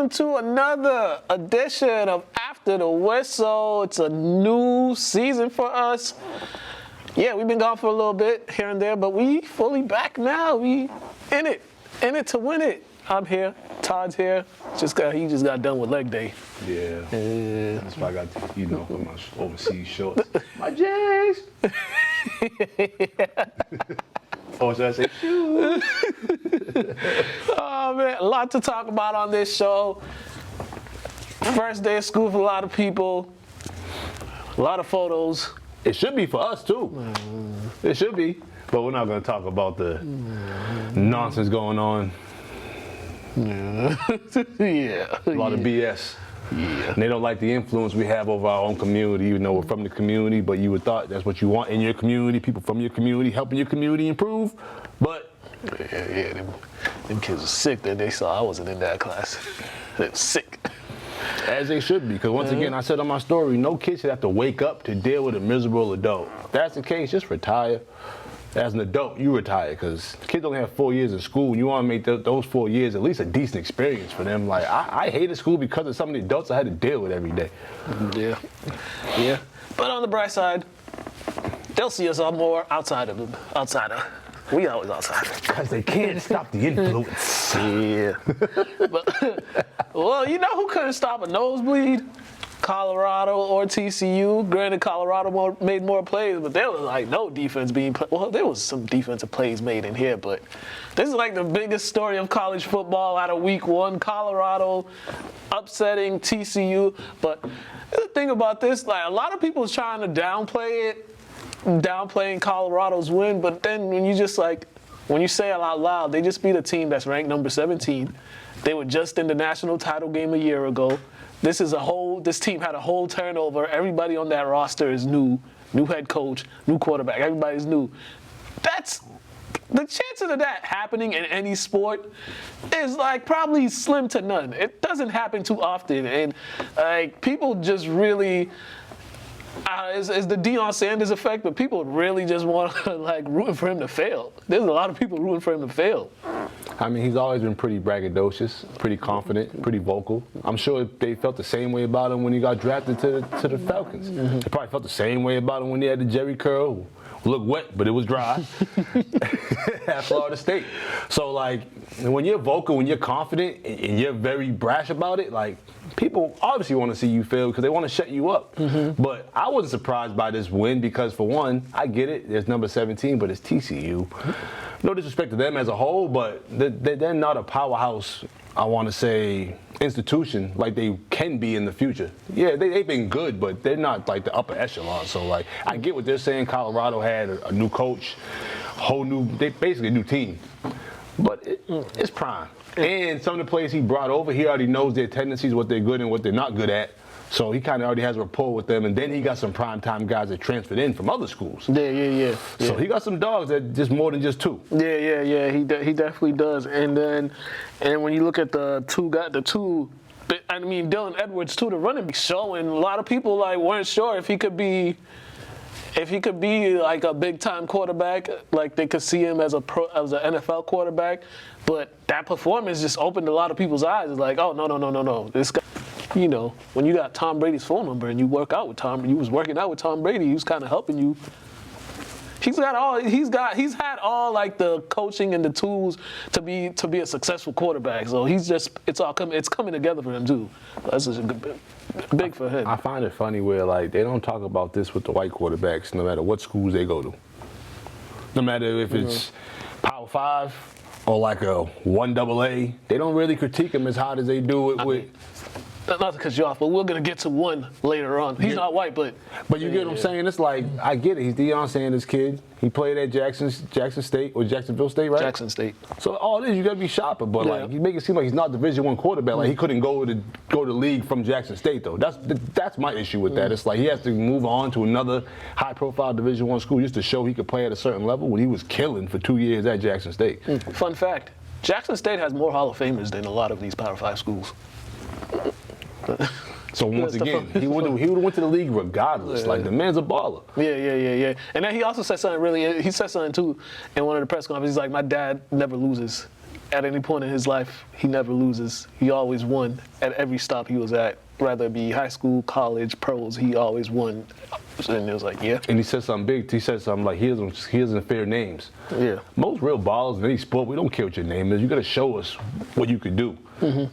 welcome to another edition of After the Whistle. It's a new season for us. Yeah, we've been gone for a little bit here and there, but we fully back now. We in it to win it. I'm here. Todd's here. He just got done with leg day. Yeah. That's why I got, for my overseas shorts. My J's. Or should I say shoes? Oh, man. A lot to talk about on this show. First day of school for a lot of people. A lot of photos. It should be for us, too. It should be. But we're not going to talk about the nonsense going on. Yeah. Yeah. A lot of BS. Yeah. And they don't like the influence we have over our own community, even though we're from the community, but you would thought that's what you want in your community, people from your community, helping your community improve. But them kids were sick that they saw I wasn't in that class. They were sick. As they should be, because once again, I said on my story, no kid should have to wake up to deal with a miserable adult. If that's the case, just retire. As an adult, you retire, because kids only have 4 years in school. You want to make those 4 years at least a decent experience for them. Like, I hated school because of some of the adults I had to deal with every day. Yeah. But on the bright side, they'll see us all more outside of. We always outside. Because they can't stop the influence. Yeah. But, well, you know who couldn't stop a nosebleed? Colorado or TCU. Granted, Colorado made more plays, but there was like no defense being played. Well, there was some defensive plays made in here, but this is like the biggest story of college football out of week one. Colorado upsetting TCU. But the thing about this, like a lot of people is trying to downplaying Colorado's win, but then when you say it out loud, they just beat a team that's ranked number 17. They were just in the national title game a year ago. This team had a whole turnover. Everybody on that roster is new head coach, new quarterback. Everybody's new. That's the chances of that happening in any sport is like probably slim to none. It doesn't happen too often, and like people just really. It's the Deion Sanders effect, but people really just want to like rooting for him to fail. There's a lot of people rooting for him to fail. I mean, he's always been pretty braggadocious, pretty confident, pretty vocal. I'm sure they felt the same way about him when he got drafted to the Falcons. Mm-hmm. They probably felt the same way about him when he had the Jerry curl. Looked wet, but it was dry at Florida State. So, like, when you're vocal, when you're confident, and you're very brash about it, like, people obviously want to see you fail because they want to shut you up. Mm-hmm. But I wasn't surprised by this win because, for one, I get it. There's number 17, but it's TCU. No disrespect to them as a whole, but they're not a powerhouse, I want to say, institution like they can be in the future. Yeah, they've been good, but they're not like the upper echelon. So, like, I get what they're saying. Colorado had a new coach, basically a new team. But it's prime. And some of the players he brought over, he already knows their tendencies, what they're good and what they're not good at. So he kind of already has a rapport with them, and then he got some primetime guys that transferred in from other schools. Yeah. So he got some dogs that just more than just two. Yeah. He definitely does. And when you look at the two, Dylan Edwards too, the running back, showing a lot of people like weren't sure if he could be like a big time quarterback, like they could see him as an NFL quarterback. But that performance just opened a lot of people's eyes. It's like, oh no, this guy. You know, when you got Tom Brady's phone number and you work out with Tom, you was working out with Tom Brady, he was kind of helping you. He's had all like the coaching and the tools to be a successful quarterback. So it's coming together for him too. That's just big for him. I find it funny where like they don't talk about this with the white quarterbacks, no matter what schools they go to. No matter if it's Power 5 or like a 1AA, they don't really critique him as hard as they do it with. Not to cut you off, but we're going to get to one later on. He's not white, but you get what I'm saying? It's like, I get it. He's Deion Sanders' kid. He played at Jackson State or Jacksonville State, right? Jackson State. So all it is, you got to be sharper. But like, you make it seem like he's not Division I quarterback. Like he couldn't go to league from Jackson State though. That's my issue with that. It's like he has to move on to another high-profile Division I school just to show he could play at a certain level when he was killing for 2 years at Jackson State. Fun fact: Jackson State has more Hall of Famers than a lot of these Power 5 schools. So once again, he would have went to the league regardless. Like the man's a baller. Yeah. And then he also said something too in one of the press conferences. He's like, my dad never loses. at any point in his life, he never loses. He always won at every stop he was at, whether it be high school, college, pros. He always won. And it was like, yeah. And he said something big. He said something like, he doesn't fear names. Yeah. Most real ballers in any sport, we don't care what your name is. You got to show us what you could do.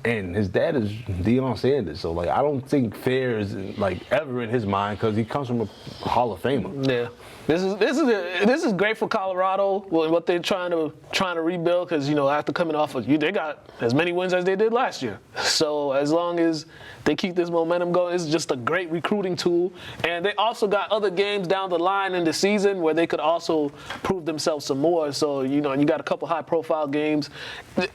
And his dad is Deion Sanders, so like I don't think fear is like ever in his mind because he comes from a Hall of Famer. Yeah. This is great for Colorado. What they're trying to rebuild because after coming off of they got as many wins as they did last year. So as long as they keep this momentum going, it's just a great recruiting tool. And they also got other games down the line in the season where they could also prove themselves some more. So you got a couple high-profile games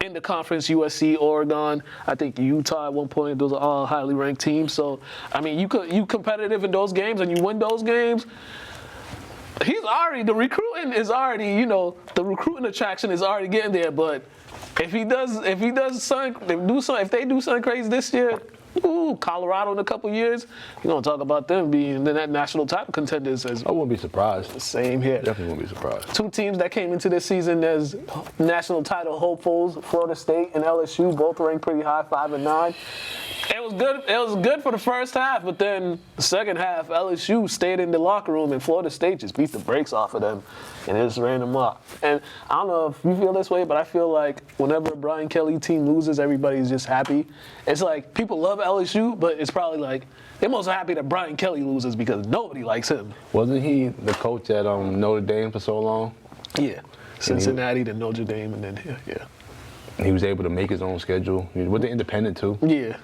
in the conference: USC, Oregon. I think Utah at one point. Those are all highly ranked teams. So I mean, you competitive in those games and you win those games. The recruiting is already, the recruiting attraction is already getting there. But if they do something crazy this year, Colorado in a couple years, you're gonna talk about them being the national title contenders. I wouldn't be surprised. Same here. Definitely wouldn't be surprised. Two teams that came into this season as national title hopefuls: Florida State and LSU, both ranked pretty high, 5 and 9. It was good. It was good for the first half, but then the second half, LSU stayed in the locker room, and Florida State just beat the brakes off of them, and it just ran them up. And I don't know if you feel this way, but I feel like whenever a Brian Kelly team loses, everybody's just happy. It's like people love LSU, but it's probably like they're most happy that Brian Kelly loses because nobody likes him. Wasn't he the coach at Notre Dame for so long? Yeah, Cincinnati to Notre Dame, and then yeah. He was able to make his own schedule with the independent too. Yeah.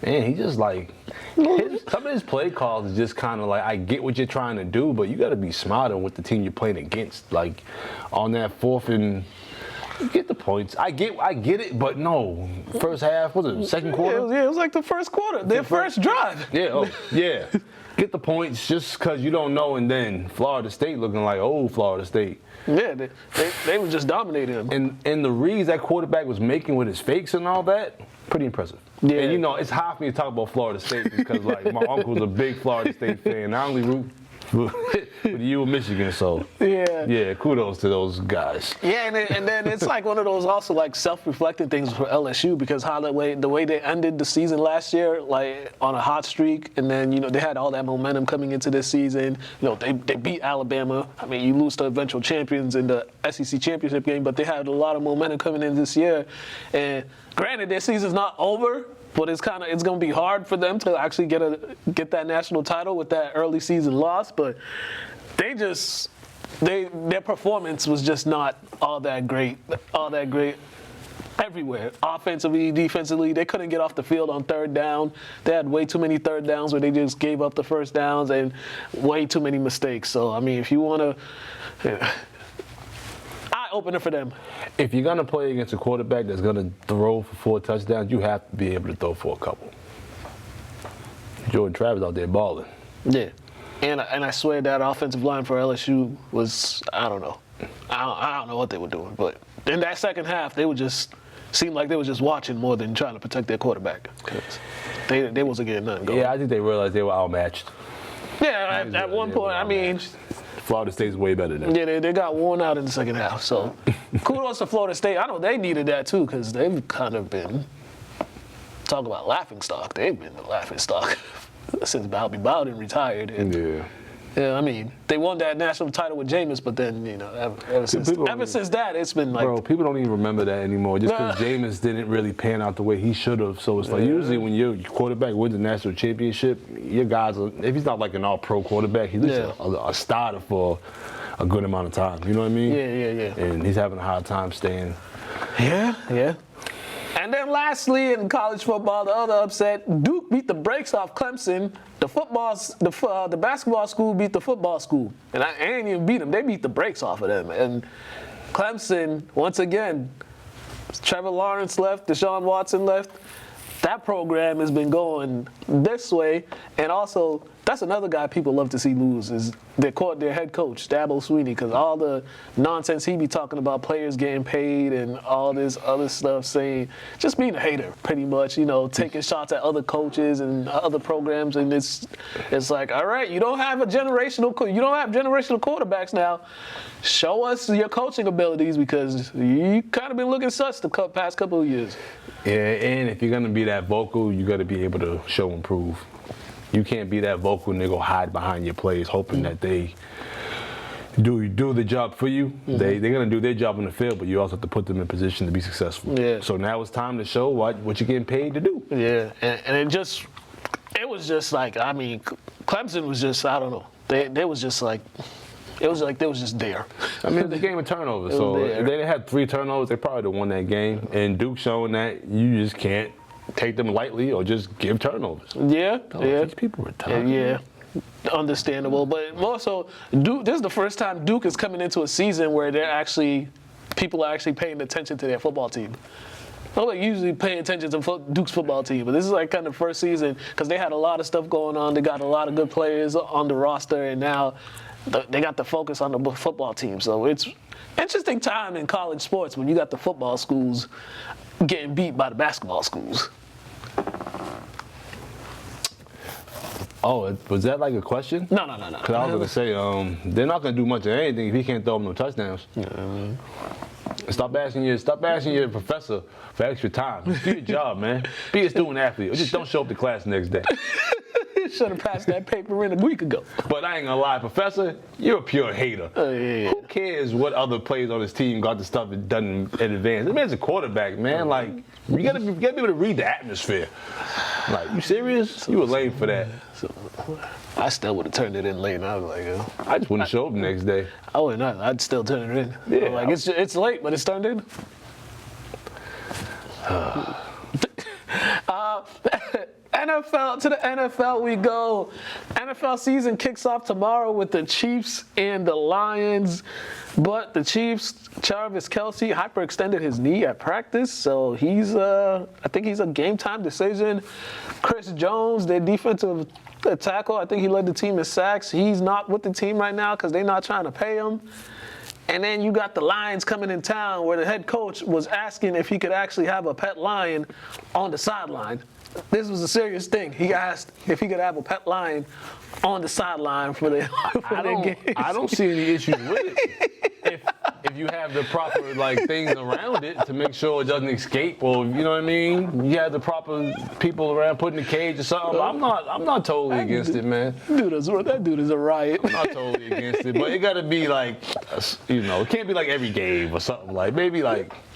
And he just like, some of his play calls is just kind of like, I get what you're trying to do, but you got to be smarter with the team you're playing against. Like on that fourth and, you get the points. I get it, but no. First half, was it second quarter? Yeah, it was like the first quarter, their first drive. Yeah, yeah. Get the points just because you don't know, and then Florida State looking like old Florida State. Yeah, they were just dominating him. And the reads that quarterback was making with his fakes and all that, pretty impressive. Yeah. And it's hard for me to talk about Florida State because like my uncle's a big Florida State fan. I only root for you and Michigan, so yeah, kudos to those guys. Yeah, and then it's like one of those also like self-reflecting things for LSU because the way they ended the season last year, like on a hot streak, and then they had all that momentum coming into this season. They beat Alabama. I mean, you lose to eventual champions in the SEC championship game, but they had a lot of momentum coming in this year. And granted, their season's not over. But it's going to be hard for them to actually get that national title with that early season loss. But their performance was just not all that great everywhere. Offensively, defensively, they couldn't get off the field on third down. They had way too many third downs where they just gave up the first downs and way too many mistakes. So, I mean, if you want to... eye-opener for them. If you're going to play against a quarterback that's going to throw for 4 touchdowns, you have to be able to throw for a couple. Jordan Travis out there balling. Yeah. And I swear that offensive line for LSU was, I don't know. I don't know what they were doing. But in that second half, they would just seem like they were just watching more than trying to protect their quarterback. Because they wasn't getting nothing going. Yeah, I think they realized they were outmatched. Yeah, at one point, I mean... Florida State's way better than them. Yeah, they got worn out in the second half. So kudos to Florida State. I know they needed that too because they've kind of been, talk about laughing stock. They've been the laughing stock since Bobby Bowden retired. And, yeah, I mean, they won that national title with Jameis, but then, ever since that, it's been like... Bro, people don't even remember that anymore just because Jameis didn't really pan out the way he should have. So it's like usually when your quarterback wins the national championship, your guys, if he's not like an all-pro quarterback, he's just a starter for a good amount of time. You know what I mean? Yeah. And he's having a hard time staying. Yeah. And then lastly, in college football, the other upset, Duke beat the brakes off Clemson. The basketball school beat the football school. And I ain't even beat them. They beat the brakes off of them. And Clemson, once again, Trevor Lawrence left, Deshaun Watson left. that program has been going this way, and also that's another guy people love to see lose is their head coach, Dabo Swinney, because all the nonsense he be talking about players getting paid and all this other stuff, saying just being a hater, pretty much, taking shots at other coaches and other programs, and it's like, all right, you don't have generational quarterbacks now. Show us your coaching abilities because you kind of been looking sus the past couple of years. Yeah, and if you're gonna be that vocal, you got to be able to show and prove. You can't be that vocal and they go hide behind your players, hoping that they do the job for you. Mm-hmm. They're gonna do their job on the field, but you also have to put them in position to be successful. Yeah. So now it's time to show what you're getting paid to do. Yeah, and it was just like, I mean, Clemson was just, I don't know, they was just like. It was like they was just there. I mean, it's a game of turnovers. So if they had 3 turnovers, they probably would have won that game. And Duke showing that you just can't take them lightly or just give turnovers. Yeah, These people are tough. Yeah, understandable. But also, Duke. This is the first time Duke is coming into a season where people are actually paying attention to their football team. Nobody usually pay attention to Duke's football team, but this is like kind of first season because they had a lot of stuff going on. They got a lot of good players on the roster, and now they got the focus on the football team. So it's interesting time in college sports when you got the football schools getting beat by the basketball schools. Oh, was that like a question? No. Because I was going to say, they're not going to do much of anything if he can't throw them no touchdowns. Stop asking your professor for extra time. Just do your job, man. Be a student athlete. Or just don't show up to class the next day. Should have passed that paper in a week ago. But I ain't gonna lie, Professor, you're a pure hater. Yeah. Who cares what other players on his team got the stuff done in advance? This man's a quarterback, man. Like, you gotta be able to read the atmosphere. Like, you serious? You were lame for that. So, I still would have turned it in late. And I was like, I just wouldn't show up the next day. I wouldn't. I'd still turn it in. Yeah. Like, it's late, but it's turned in. To the NFL we go. NFL season kicks off tomorrow with the Chiefs and the Lions. But the Chiefs, Travis Kelce, hyperextended his knee at practice, so I think he's a game time decision. Chris Jones, their defensive tackle, I think he led the team in sacks. He's not with the team right now because they're not trying to pay him. And then you got the Lions coming in town where the head coach was asking if he could actually have a pet lion on the sideline. This was a serious thing. He asked if he could have a pet lion on the sideline for their game. I don't see any issues with it. If you have the proper things around it to make sure it doesn't escape, or you know what I mean, you have the proper people around putting the cage or something. I'm not totally against it, man. That dude is a riot. I'm not totally against it, but it got to be it can't be like every game or something. Like maybe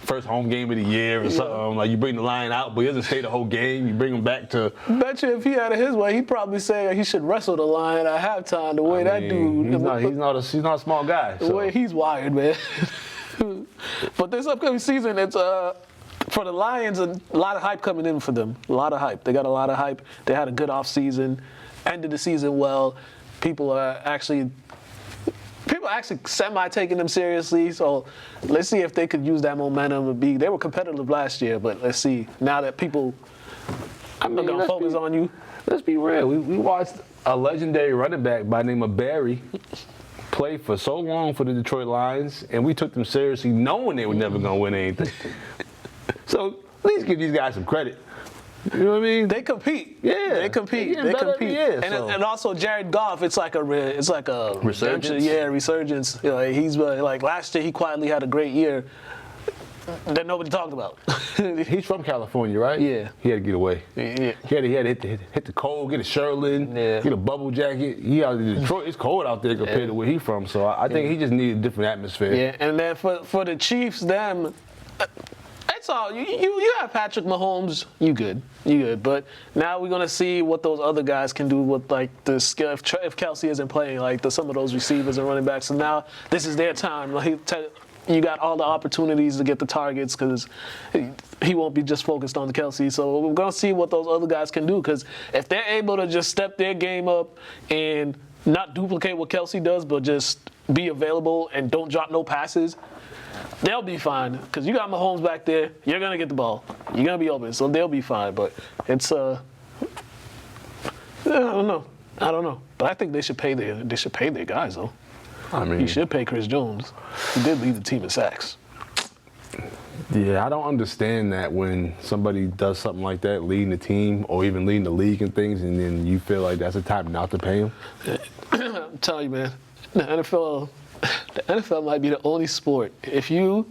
first home game of the year or something. Like you bring the lion out, but he doesn't stay the whole game. You bring him back to. Bet you if he had it his way, he'd probably say he should wrestle the lion at halftime. The way that dude. He's not a small guy. The way he's wired, man. But this upcoming season, it's for the Lions, a lot of hype coming in for them. A lot of hype. They got a lot of hype. They had a good off season, ended the season well. People are actually semi-taking them seriously, so let's see if they could use that momentum. They were competitive last year, but let's see, now that people are going to focus on you. Let's be real. We watched a legendary running back by the name of Barrett play for so long for the Detroit Lions, and we took them seriously knowing they were never going to win anything. So at least give these guys some credit. You know what I mean? They compete. Yeah, they compete. And also Jared Goff. It's like a resurgence. Resurgence. He's last year he quietly had a great year that nobody talked about. He's from California, right? Yeah. He had to get away. Yeah. He had to hit the cold, get a Sherlin, get a bubble jacket. He out in Detroit. It's cold out there compared to where he's from. So I think he just needed a different atmosphere. Yeah, and then for the Chiefs, them. It's all you have Patrick Mahomes, you good. But now we're gonna see what those other guys can do with the skill. If Kelce isn't playing, some of those receivers and running backs. So now this is their time. You got all the opportunities to get the targets because he won't be just focused on the Kelce. So we're gonna see what those other guys can do because if they're able to just step their game up and not duplicate what Kelce does, but just be available and don't drop no passes. they'll be fine because you got Mahomes back there. You're gonna get the ball. You're gonna be open, so they'll be fine. But it's I don't know. But I think they should pay their guys though. I mean, You should pay Chris Jones. He did lead the team in sacks. yeah, I don't understand that when somebody does something like that, leading the team or even leading the league and things, and then you feel like that's the time not to pay him. I'm telling you, man, the NFL might be the only sport. If you're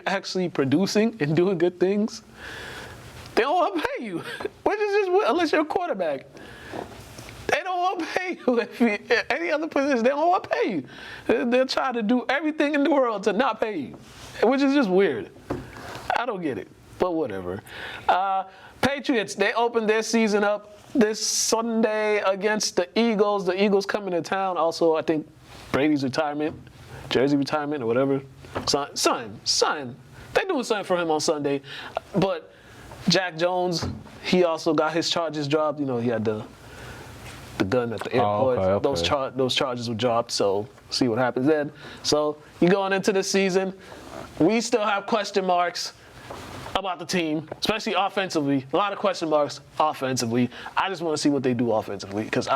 actually producing and doing good things, they don't want to pay you. Which is just unless you're a quarterback. They don't want to pay you. Any other position, they don't want to pay you. They'll try to do everything in the world to not pay you, which is just weird. I don't get it, but whatever. Patriots, they opened their season up this Sunday against the Eagles. The Eagles coming to town. Also, I think Brady's retirement, jersey retirement or whatever. Sign. They doing something for him on Sunday. But Jack Jones, he also got his charges dropped. You know, he had the gun at the airport. Okay. Those charges were dropped, so see what happens then. So you going into the season, we still have question marks about the team, especially offensively. A lot of question marks offensively. I just want to see what they do offensively because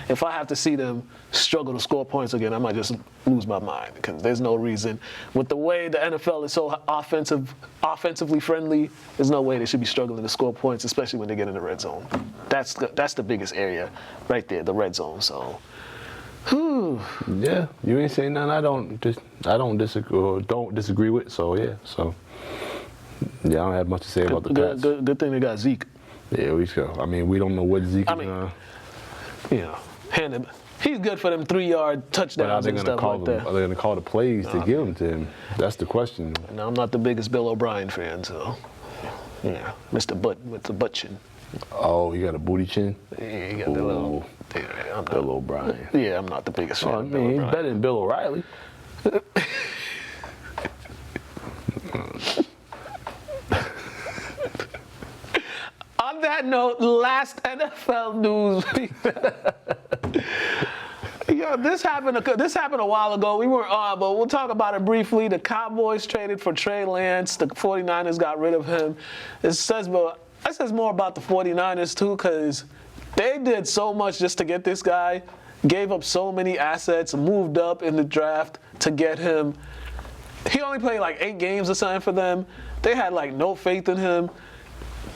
if I have to see them struggle to score points again, I might just lose my mind because there's no reason. With the way the NFL is so offensively friendly, there's no way they should be struggling to score points, especially when they get in the red zone. That's the biggest area right there, the red zone. So, Yeah, you ain't saying nothing. I don't disagree with. So yeah, I don't have much to say about the Pats. Good thing they got Zeke. Yeah, we go. I mean, we don't know what Zeke Hand him. He's good for them 3-yard touchdowns and stuff like that. Are they going to call the plays to give them to him? That's the question. No, I'm not the biggest Bill O'Brien fan, so yeah, Mr. Butt with the butt chin. Oh, you got a booty chin? Yeah, he got the little. Yeah, Bill O'Brien. Yeah, I'm not the biggest fan. I mean, he's better than Bill O'Reilly. On that note, last NFL news. Yeah, this happened a while ago. We weren't on, but we'll talk about it briefly. The Cowboys traded for Trey Lance. The 49ers got rid of him. It says more about the 49ers, too, because they did so much just to get this guy, gave up so many assets, moved up in the draft to get him. He only played like 8 games or something for them. They had like no faith in him.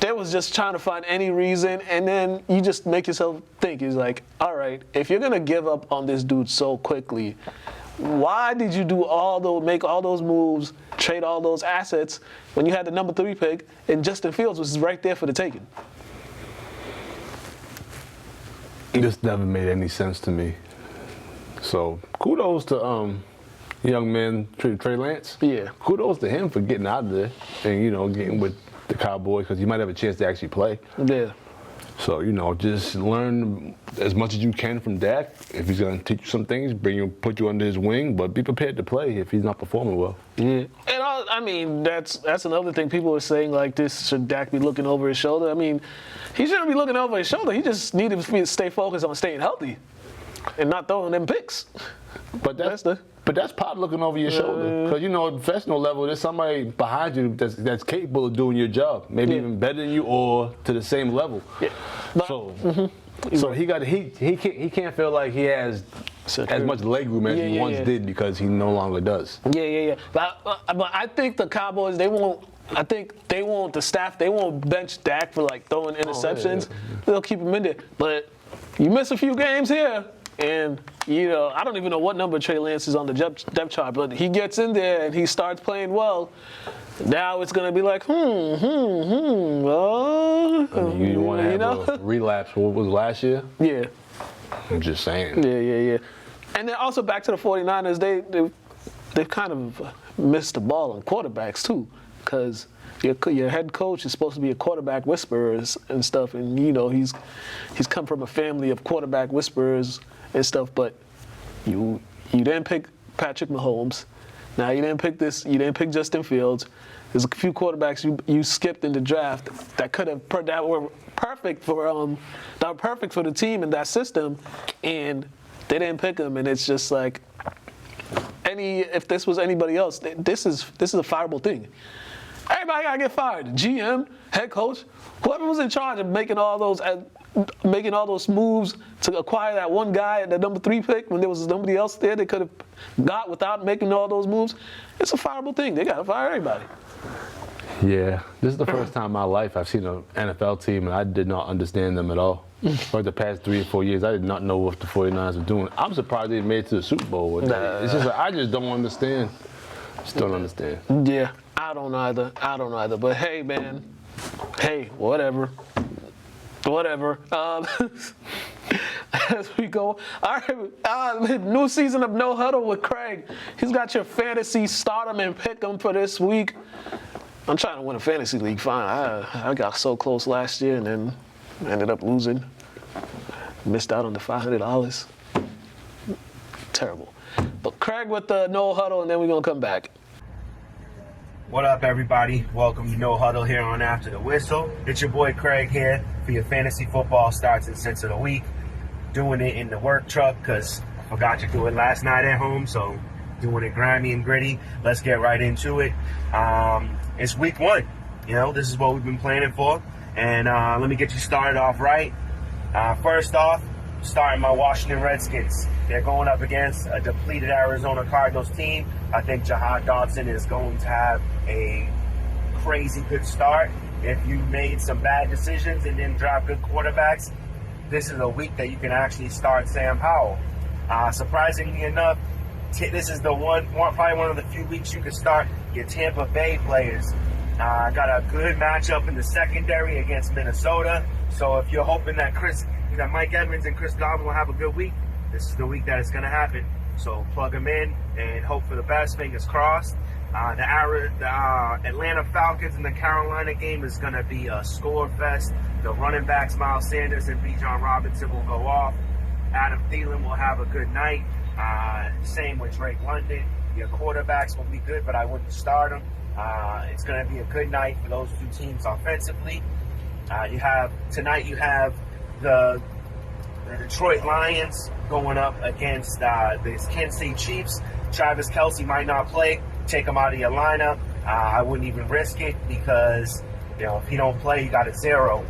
They was just trying to find any reason, and then you just make yourself think. He's like, all right, if you're gonna give up on this dude so quickly, why did you make all those moves, trade all those assets when you had the number 3 pick and Justin Fields was right there for the taking? This never made any sense to me. So kudos to young man Trey Lance. Yeah. Kudos to him for getting out of there and getting with the Cowboys because you might have a chance to actually play. Yeah. So, just learn as much as you can from Dak. If he's going to teach you some things, put you under his wing, but be prepared to play if he's not performing well. Yeah. And that's another thing people are saying, like, this, should Dak be looking over his shoulder? I mean, he shouldn't be looking over his shoulder. He just needed to stay focused on staying healthy and not throwing them picks. But that's part of looking over your shoulder. Because, at the professional level, there's somebody behind you that's capable of doing your job. Maybe even better than you or to the same level. Yeah. So he can't feel like he has as much leg room as he once did because he no longer does. Yeah. But I think the Cowboys, they won't bench Dak for like throwing interceptions. They'll keep him in there. But you miss a few games here. And, I don't even know what number Trey Lance is on the depth chart, but he gets in there and he starts playing well. Now it's going to be like, well. You want to have a relapse. What was last year? Yeah. I'm just saying. Yeah. And then also back to the 49ers, they've kind of missed the ball on quarterbacks, too, because your head coach is supposed to be a quarterback whisperer and stuff, and he's come from a family of quarterback whisperers and stuff. But you didn't pick Patrick Mahomes. Now you didn't pick Justin Fields. There's a few quarterbacks you skipped in the draft that were perfect for the team in that system, and they didn't pick them. And it's just like anybody else, this is a fireable thing. Everybody gotta get fired. GM, head coach, whoever was in charge of making all those moves to acquire that one guy at the number 3 pick when there was somebody else there they could have got without making all those moves. It's a fireable thing. They gotta fire everybody. Yeah, this is the first time in my life I've seen an NFL team and I did not understand them at all. For the past 3 or 4 years, I did not know what the 49ers were doing. I'm surprised they made it to the Super Bowl. It's just like, I just don't understand. Just don't understand. Yeah, I don't either. But hey, man, whatever. As we go, all right, new season of No Huddle with Craig. He's got your fantasy stardom and pick 'em for this week. I'm trying to win a fantasy league. Fine, I got so close last year and then ended up losing. Missed out on the $500. Terrible. But Craig with the No Huddle, and then we're gonna come back. What up, everybody? Welcome to No Huddle here on After the Whistle. It's your boy Craig here for your fantasy football starts and sits of the week. Doing it in the work truck because I forgot to do it last night at home, so doing it grimy and gritty. Let's get right into it. It's week 1. You know, this is what we've been planning for. And let me get you started off right. First off, starting my Washington Redskins. They're going up against a depleted Arizona Cardinals team. I think Jahad Dotson is going to have a crazy good start. If you made some bad decisions and didn't draft good quarterbacks, this is a week that you can actually start Sam Howell. Surprisingly enough, this is probably one of the few weeks you can start your Tampa Bay players. Got a good matchup in the secondary against Minnesota. So if you're hoping that Mike Evans and Chris Godwin will have a good week, this is the week that it's going to happen. So plug them in and hope for the best. Fingers crossed. The Atlanta Falcons and the Carolina game is going to be a score fest. The running backs, Miles Sanders and Bijan Robinson, will go off. Adam Thielen will have a good night. Same with Drake London. Your quarterbacks will be good, but I wouldn't start them. It's going to be a good night for those two teams offensively. Tonight you have the Detroit Lions going up against the Kansas City Chiefs. Travis Kelce might not play. Take him out of your lineup. I wouldn't even risk it because, if he don't play, you got a 0.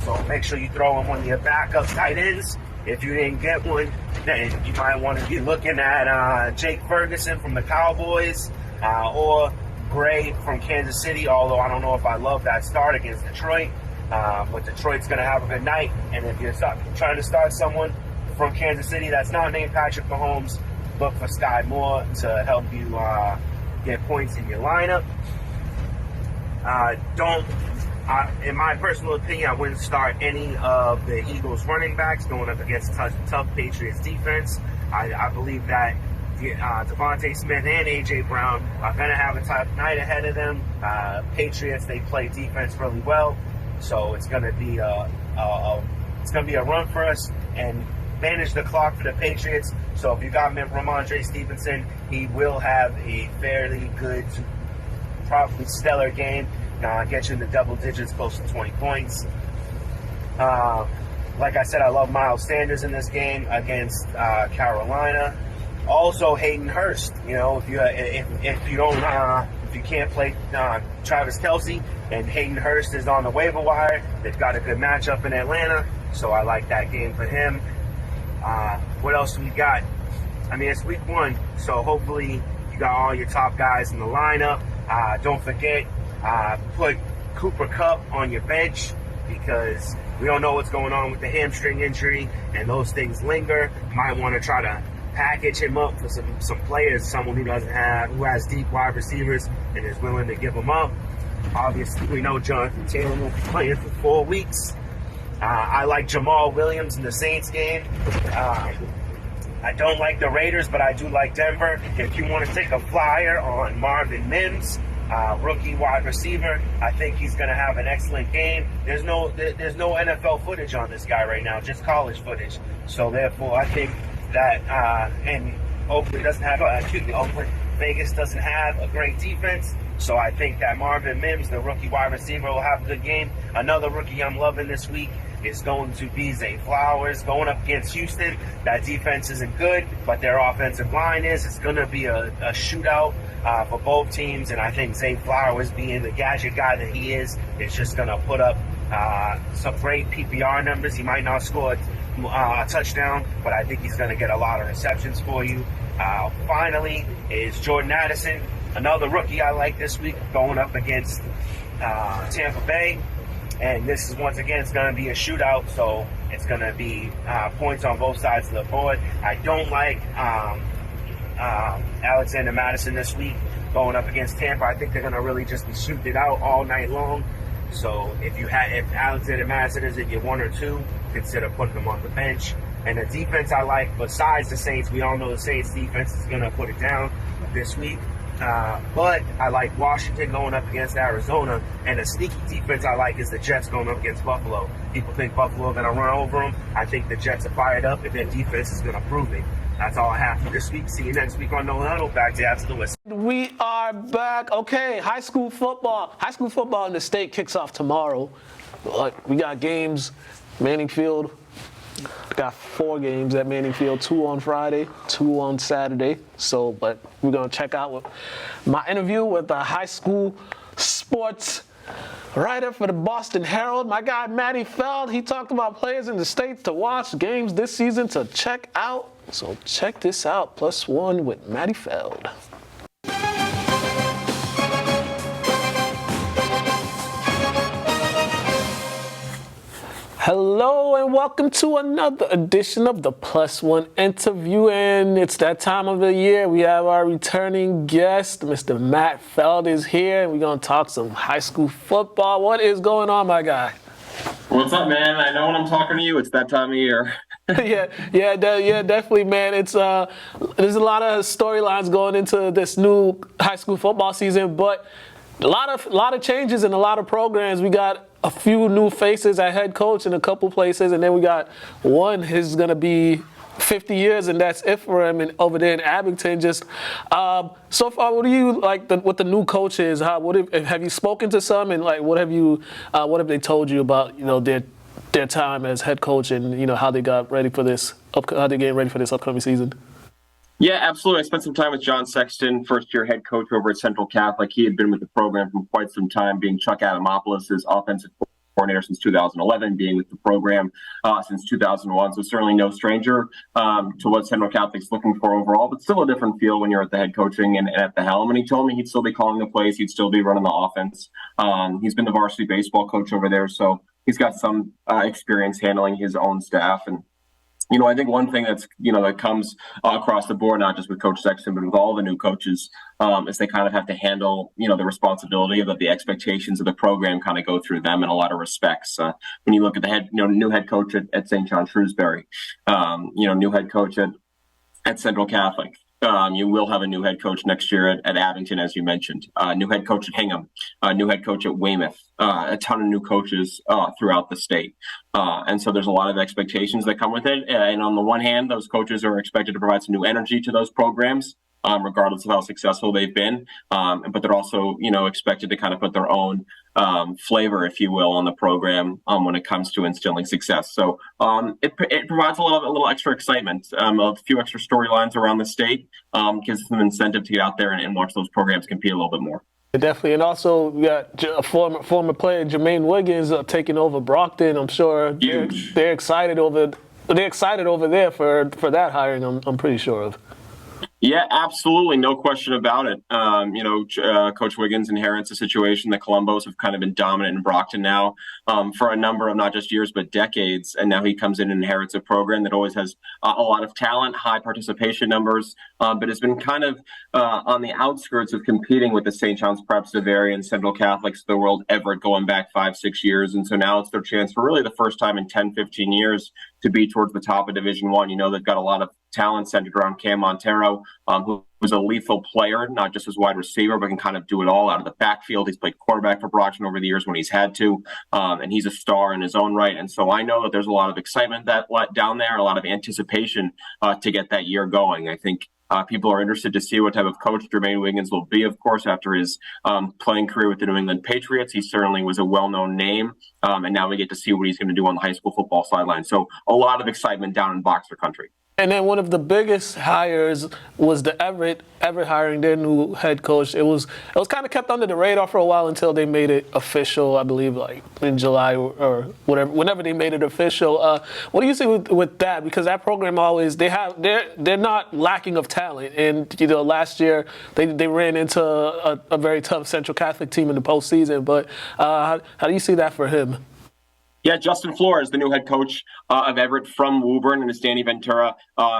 So make sure you throw him one of your backup tight ends. If you didn't get one, then you might want to be looking at Jake Ferguson from the Cowboys or Gray from Kansas City, although I don't know if I love that start against Detroit. But Detroit's going to have a good night. And if you're trying to start someone from Kansas City that's not named Patrick Mahomes, look for Sky Moore to help you get points in your lineup. In my personal opinion, I wouldn't start any of the Eagles running backs going up against tough Patriots defense. I believe that Devontae Smith and A.J. Brown are going to have a tough night ahead of them. Patriots, they play defense really well, so it's going to be a run for us and manage the clock for the Patriots. So if you got Ramondre Stevenson, he will have a fairly good, probably stellar game. Get you in the double digits, close to 20 points. Like I said, I love Miles Sanders in this game against Carolina. Also, Hayden Hurst. If you can't play Travis Kelce and Hayden Hurst is on the waiver wire, they've got a good matchup in Atlanta. So I like that game for him. What else we got? It's week 1, so hopefully you got all your top guys in the lineup. Don't forget, put Cooper Kupp on your bench because we don't know what's going on with the hamstring injury and those things linger. Might want to try to package him up for some players, someone who has deep wide receivers and is willing to give them up. Obviously, we know Jonathan Taylor will be playing for 4 weeks. I like Jamal Williams in the Saints game. I don't like the Raiders, but I do like Denver. If you want to take a flyer on Marvin Mims, rookie wide receiver, I think he's going to have an excellent game. There's no NFL footage on this guy right now, just college footage. So therefore, I think that and Oakland doesn't have Vegas doesn't have a great defense. So I think that Marvin Mims, the rookie wide receiver, will have a good game. Another rookie I'm loving this week is going to be Zay Flowers going up against Houston. That defense isn't good, but their offensive line is. It's going to be a shootout for both teams, and I think Zay Flowers, being the gadget guy that he is just going to put up some great PPR numbers. He might not score a touchdown, but I think he's going to get a lot of receptions for you. Finally is Jordan Addison, another rookie I like this week, going up against Tampa Bay. And this is, once again, it's going to be a shootout, so it's going to be points on both sides of the board. I don't like Alexander Madison this week going up against Tampa. I think they're going to really just be shooting it out all night long. So if Alexander Madison is at your 1 or 2, consider putting him on the bench. And the defense I like, besides the Saints, we all know the Saints defense is going to put it down this week. But I like Washington going up against Arizona, and a sneaky defense I like is the Jets going up against Buffalo. People think Buffalo are going to run over them. I think the Jets are fired up, and their defense is going to prove it. That's all I have for this week. See you next week on No Huddle. Back to After the Whistle. We are back. Okay, high school football. High school football in the state kicks off tomorrow. We got games, Manning Field. Got 4 games at Manning Field, 2 on Friday, 2 on Saturday. But we're going to check out my interview with the high school sports writer for the Boston Herald, my guy Matt Feld. He talked about players in the States to watch, games this season to check out. So check this out, +1 with Matt Feld. Hello and welcome to another edition of the +1 interview, and it's that time of the year. We have our returning guest, Mr. Matt Feld is here, and we're going to talk some high school football. What is going on, my guy? What's up, man? I know when I'm talking to you, it's that time of year. Yeah, definitely, man. It's there's a lot of storylines going into this new high school football season, but a lot of changes and a lot of programs. We got a few new faces at head coach in a couple places, and then we got one who's going to be 50 years, and that's it for him. And over there in Abington, just so far, what do you like what the new coach is? Have you spoken to some, and what have they told you about their time as head coach, and how they got ready for this upcoming season? Yeah, absolutely. I spent some time with John Sexton, first-year head coach over at Central Catholic. He had been with the program for quite some time, being Chuck Adamopoulos' offensive coordinator since 2011, being with the program since 2001. So certainly no stranger to what Central Catholic's looking for overall, but still a different feel when you're at the head coaching and at the helm. And he told me he'd still be calling the plays. He'd still be running the offense. He's been the varsity baseball coach over there, so he's got some experience handling his own staff. And I think one thing that's, that comes across the board, not just with Coach Sexton, but with all the new coaches, is they kind of have to handle, the responsibility of the expectations of the program kind of go through them in a lot of respects. When you look at the new head coach at St. John Shrewsbury, new head coach at Central Catholic. You will have a new head coach next year at Abington, as you mentioned. New head coach at Hingham, new head coach at Weymouth, a ton of new coaches throughout the state. And so there's a lot of expectations that come with it. And on the one hand, those coaches are expected to provide some new energy to those programs, regardless of how successful they've been. But they're also, expected to kind of put their own flavor, if you will, on the program when it comes to instilling success. So it provides a little extra excitement, a few extra storylines around the state, gives them incentive to get out there and watch those programs compete a little bit more. Definitely, and also we got a former player, Jermaine Wiggins, taking over Brockton. I'm sure they're excited over there for that hiring. I'm pretty sure of. Yeah, absolutely. No question about it. Coach Wiggins inherits a situation that Columbus have kind of been dominant in Brockton now for a number of not just years, but decades. And now he comes in and inherits a program that always has a lot of talent, high participation numbers, but has been kind of on the outskirts of competing with the St. John's Prep, Bavarian, Central Catholics of the world, Everett, going back 5-6 years. And so now it's their chance for really the first time in 10-15 years to be towards the top of Division I. They've got a lot of talent centered around Cam Montero, who was a lethal player, not just as wide receiver, but can kind of do it all out of the backfield. He's played quarterback for Brockton over the years when he's had to, and he's a star in his own right. And so I know that there's a lot of excitement down there, a lot of anticipation to get that year going. I think People are interested to see what type of coach Jermaine Wiggins will be, of course, after his playing career with the New England Patriots. He certainly was a well-known name, and now we get to see what he's going to do on the high school football sideline. So a lot of excitement down in Boxer country. And then one of the biggest hires was the Everett hiring their new head coach. It was kind of kept under the radar for a while until they made it official, I believe, like in July or whatever, whenever they made it official. What do you see with that? Because that program always, they're not lacking of talent. And, last year they ran into a very tough Central Catholic team in the postseason. But how do you see that for him? Yeah, Justin Flores, the new head coach of Everett from Woburn, and as Danny Ventura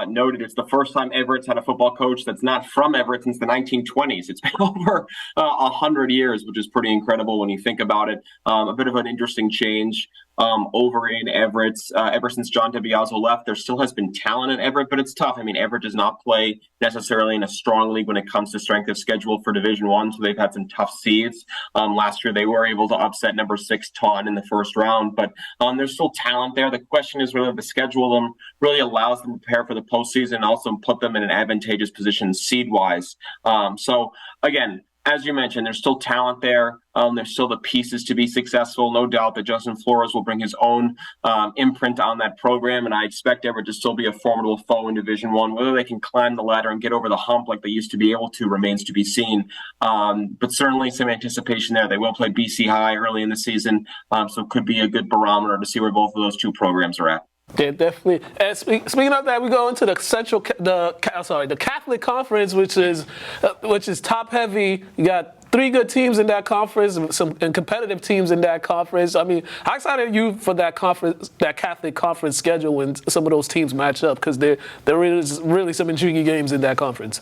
noted, it's the first time Everett's had a football coach that's not from Everett since the 1920s. It's been over 100 years, which is pretty incredible when you think about it. A bit of an interesting change over in Everett. Ever since John DeBiase left, there still has been talent at Everett, but it's tough. I mean, Everett does not play necessarily in a strong league when it comes to strength of schedule for Division I, so they've had some tough seeds. Last year, they were able to upset number 6 Todd in the first round, but there's still talent there. The question is whether the schedule them really allows them to prepare for the postseason and also put them in an advantageous position seed-wise. So, again, as you mentioned, there's still talent there. There's still the pieces to be successful. No doubt that Justin Flores will bring his own imprint on that program, and I expect Everett to still be a formidable foe in Division I. Whether they can climb the ladder and get over the hump like they used to be able to remains to be seen. But certainly some anticipation there. They will play BC High early in the season, so it could be a good barometer to see where both of those two programs are at. Yeah, definitely. And speaking of that, we go into the Catholic Conference, which is top heavy. You got 3 good teams in that conference, and competitive teams in that conference. I mean, how excited are you for that conference, that Catholic Conference schedule when some of those teams match up? Because there is really some intriguing games in that conference.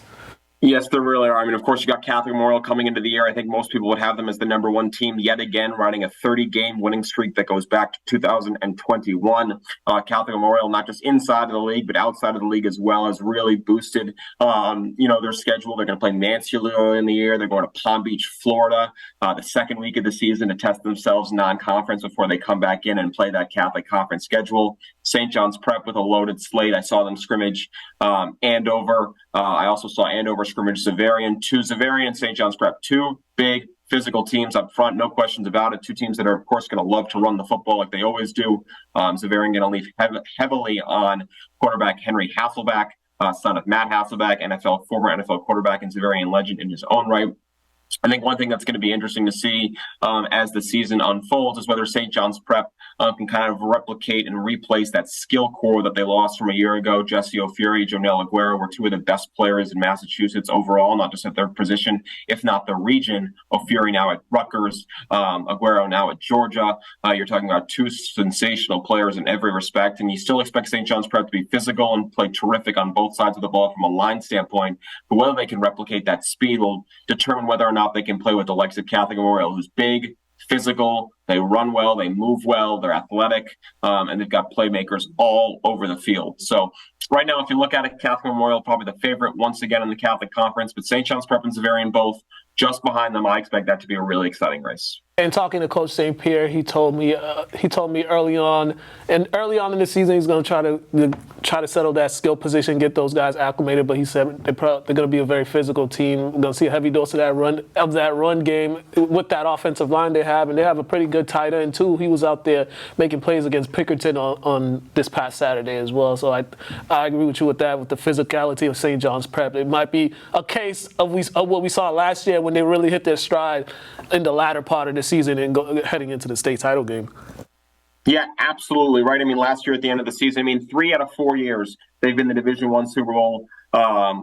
Yes, there really are. I mean, of course, you got Catholic Memorial coming into the year. I think most people would have them as the number 1 team yet again, riding a 30-game winning streak that goes back to 2021. Catholic Memorial, not just inside of the league, but outside of the league as well, has really boosted, their schedule. They're going to play Nancy in the year. They're going to Palm Beach, Florida, the second week of the season to test themselves non-conference before they come back in and play that Catholic Conference schedule. St. John's Prep with a loaded slate. I saw them scrimmage Andover. I also saw Andover scrimmage Xaverian. Xaverian, St. John's Prep. 2 big physical teams up front, no questions about it. 2 teams that are, of course, going to love to run the football like they always do. Xaverian going to lean heavily on quarterback Henry Hasselback, son of Matt Hasselback, former NFL quarterback and Xaverian legend in his own right. I think one thing that's going to be interesting to see as the season unfolds is whether St. John's Prep can kind of replicate and replace that skill core that they lost from a year ago. Jesse O'Fury, Jonel Aguero were 2 of the best players in Massachusetts overall, not just at their position, if not the region. O'Fury now at Rutgers, Aguero now at Georgia. You're talking about 2 sensational players in every respect, and you still expect St. John's Prep to be physical and play terrific on both sides of the ball from a line standpoint. But whether they can replicate that speed will determine whether or not they can play with the likes of Catholic Memorial, who's big, physical, they run well, they move well, they're athletic, and they've got playmakers all over the field. So right now, if you look at it, Catholic Memorial probably the favorite once again in the Catholic Conference, but St. John's Prep and Xaverian both just behind them. I expect that to be a really exciting race. And talking to Coach St. Pierre, he told me early on in the season he's going to try to settle that skill position, get those guys acclimated. But he said they're going to be a very physical team. We're going to see a heavy dose of that run game with that offensive line they have, and they have a pretty good tight end too. He was out there making plays against Pickerton on this past Saturday as well. So I agree with you with that, with the physicality of St. John's Prep. It might be a case of what we saw last year when they really hit their stride in the latter part of the season and heading into the state title game. Yeah, absolutely right. I mean, last year at the end of the season, 3 out of 4 years they've been the Division I Super Bowl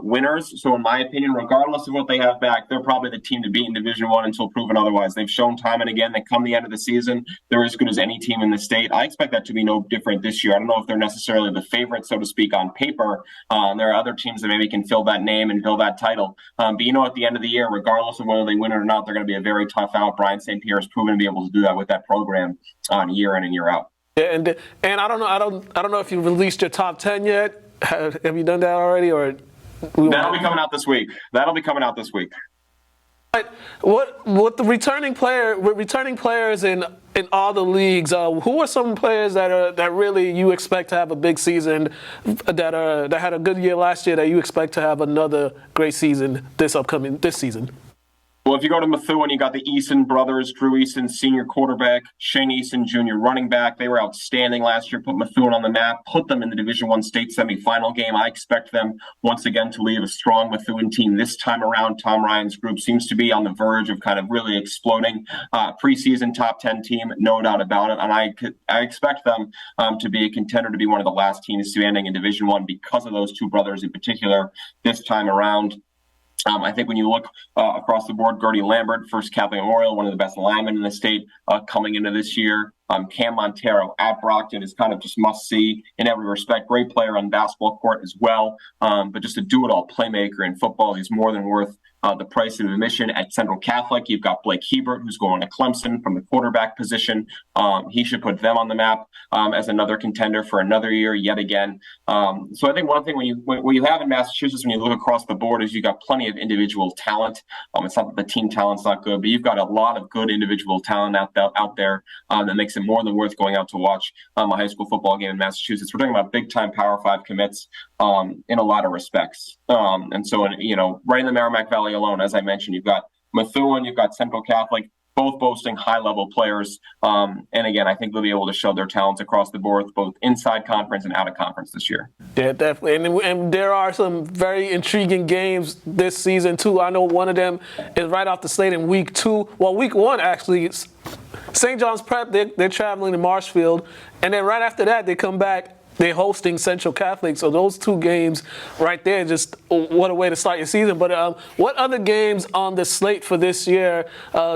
winners. So in my opinion, regardless of what they have back, they're probably the team to beat in Division I until proven otherwise. They've shown time and again that come the end of the season, they're as good as any team in the state. I expect that to be no different this year. I don't know if they're necessarily the favorite, so to speak, on paper. There are other teams that maybe can fill that name and fill that title. But at the end of the year, regardless of whether they win it or not, they're going to be a very tough out. Brian St. Pierre has proven to be able to do that with that program year in and year out. Yeah, and I don't know if you released your top 10 yet. Have you done that already, or that'll be coming out this week? What the returning players in all the leagues, who are some players that really you expect to have a big season, that had a good year last year, that you expect to have another great season this season? Well, if you go to Methuen, you got the Eason brothers, Drew Eason, senior quarterback, Shane Eason, junior running back. They were outstanding last year, put Methuen on the map, put them in the Division I state semifinal game. I expect them once again to lead a strong Methuen team this time around. Tom Ryan's group seems to be on the verge of kind of really exploding. Preseason top 10 team, no doubt about it. And I expect them to be a contender, to be one of the last teams standing in Division I because of those two brothers in particular this time around. I think when you look across the board, Gertie Lambert, first Catholic Memorial, one of the best linemen in the state coming into this year. Cam Montero at Brockton is kind of just must-see in every respect. Great player on the basketball court as well, but just a do-it-all playmaker in football. He's more than worth the price of admission. At Central Catholic, you've got Blake Hebert, who's going to Clemson from the quarterback position. He should put them on the map as another contender for another year yet again. So I think one thing when you have in Massachusetts, when you look across the board, is you got plenty of individual talent. It's not that the team talent's not good, but you've got a lot of good individual talent out there that makes it more than worth going out to watch a high school football game in Massachusetts. We're talking about big-time Power 5 commits in a lot of respects. And so, right in the Merrimack Valley alone, as I mentioned, you've got Methuen, you've got Central Catholic, both boasting high-level players. And again, I think they'll be able to show their talents across the board, both inside conference and out of conference this year. Yeah, definitely. And there are some very intriguing games this season, too. I know one of them is right off the slate in week 2. Well, week 1, actually, St. John's Prep, they're traveling to Marshfield. And then right after that, they come back. They're hosting Central Catholic, so those two games right there, just what a way to start your season. But what other games on the slate for this year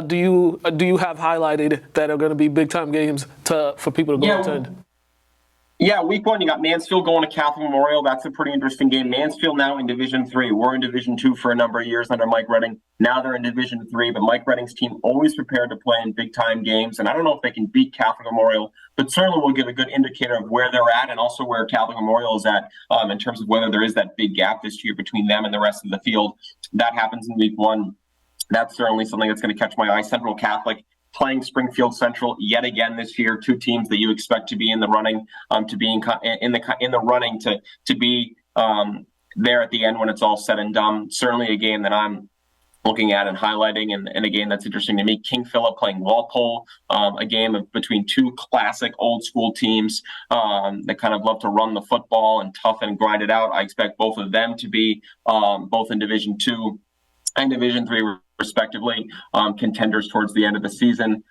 do you have highlighted that are going to be big time games for people to go attend? Yeah, week 1, you got Mansfield going to Catholic Memorial. That's a pretty interesting game. Mansfield now in Division 3. We're in Division 2 for a number of years under Mike Redding. Now they're in Division 3, but Mike Redding's team always prepared to play in big-time games. And I don't know if they can beat Catholic Memorial, but certainly will give a good indicator of where they're at and also where Catholic Memorial is at in terms of whether there is that big gap this year between them and the rest of the field. That happens in week 1. That's certainly something that's going to catch my eye. Central Catholic playing Springfield Central yet again this year. Two teams that you expect to be in the running, to be in the running to be there at the end when it's all said and done. Certainly a game that I'm looking at and highlighting, and a game that's interesting to me. King Philip playing Walpole, a game between two classic old school teams that kind of love to run the football and tough and grind it out. I expect both of them to be both in Division 2 and Division 3 respectively, contenders towards the end of the season.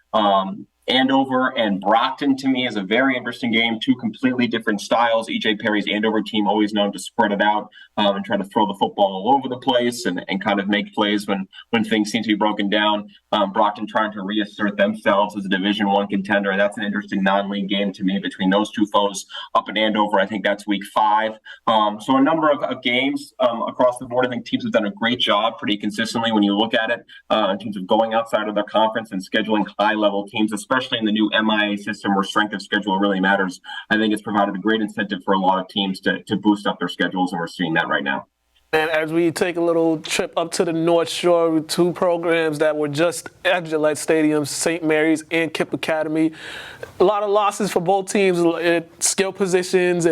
Andover and Brockton, to me, is a very interesting game. Two completely different styles. E.J. Perry's Andover team always known to spread it out and try to throw the football all over the place and kind of make plays when things seem to be broken down. Brockton trying to reassert themselves as a Division I contender. That's an interesting non-league game to me between those two foes up in Andover. I think that's week 5. So a number of games across the board. I think teams have done a great job pretty consistently when you look at it in terms of going outside of their conference and scheduling high-level teams, especially in the new MIA system where strength of schedule really matters. I think it's provided a great incentive for a lot of teams to boost up their schedules, and we're seeing that right now. And as we take a little trip up to the North Shore with two programs that were just at Gillette Stadium, St. Mary's and Kipp Academy, a lot of losses for both teams at skill positions,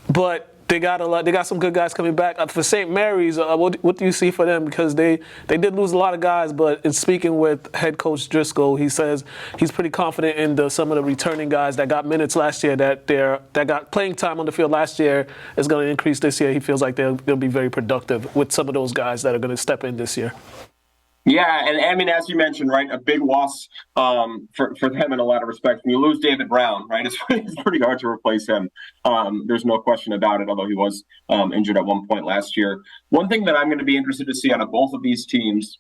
but they got some good guys coming back. For St. Mary's, what do you see for them? Because they did lose a lot of guys, but in speaking with head coach Driscoll, he says he's pretty confident in some of the returning guys that got minutes last year, that got playing time on the field last year is going to increase this year. He feels like they'll be very productive with some of those guys that are going to step in this year. Yeah, and I mean, as you mentioned, right, a big loss for them in a lot of respects. When you lose David Brown, right, it's pretty hard to replace him. There's no question about it, although he was injured at one point last year. One thing that I'm going to be interested to see out of both of these teams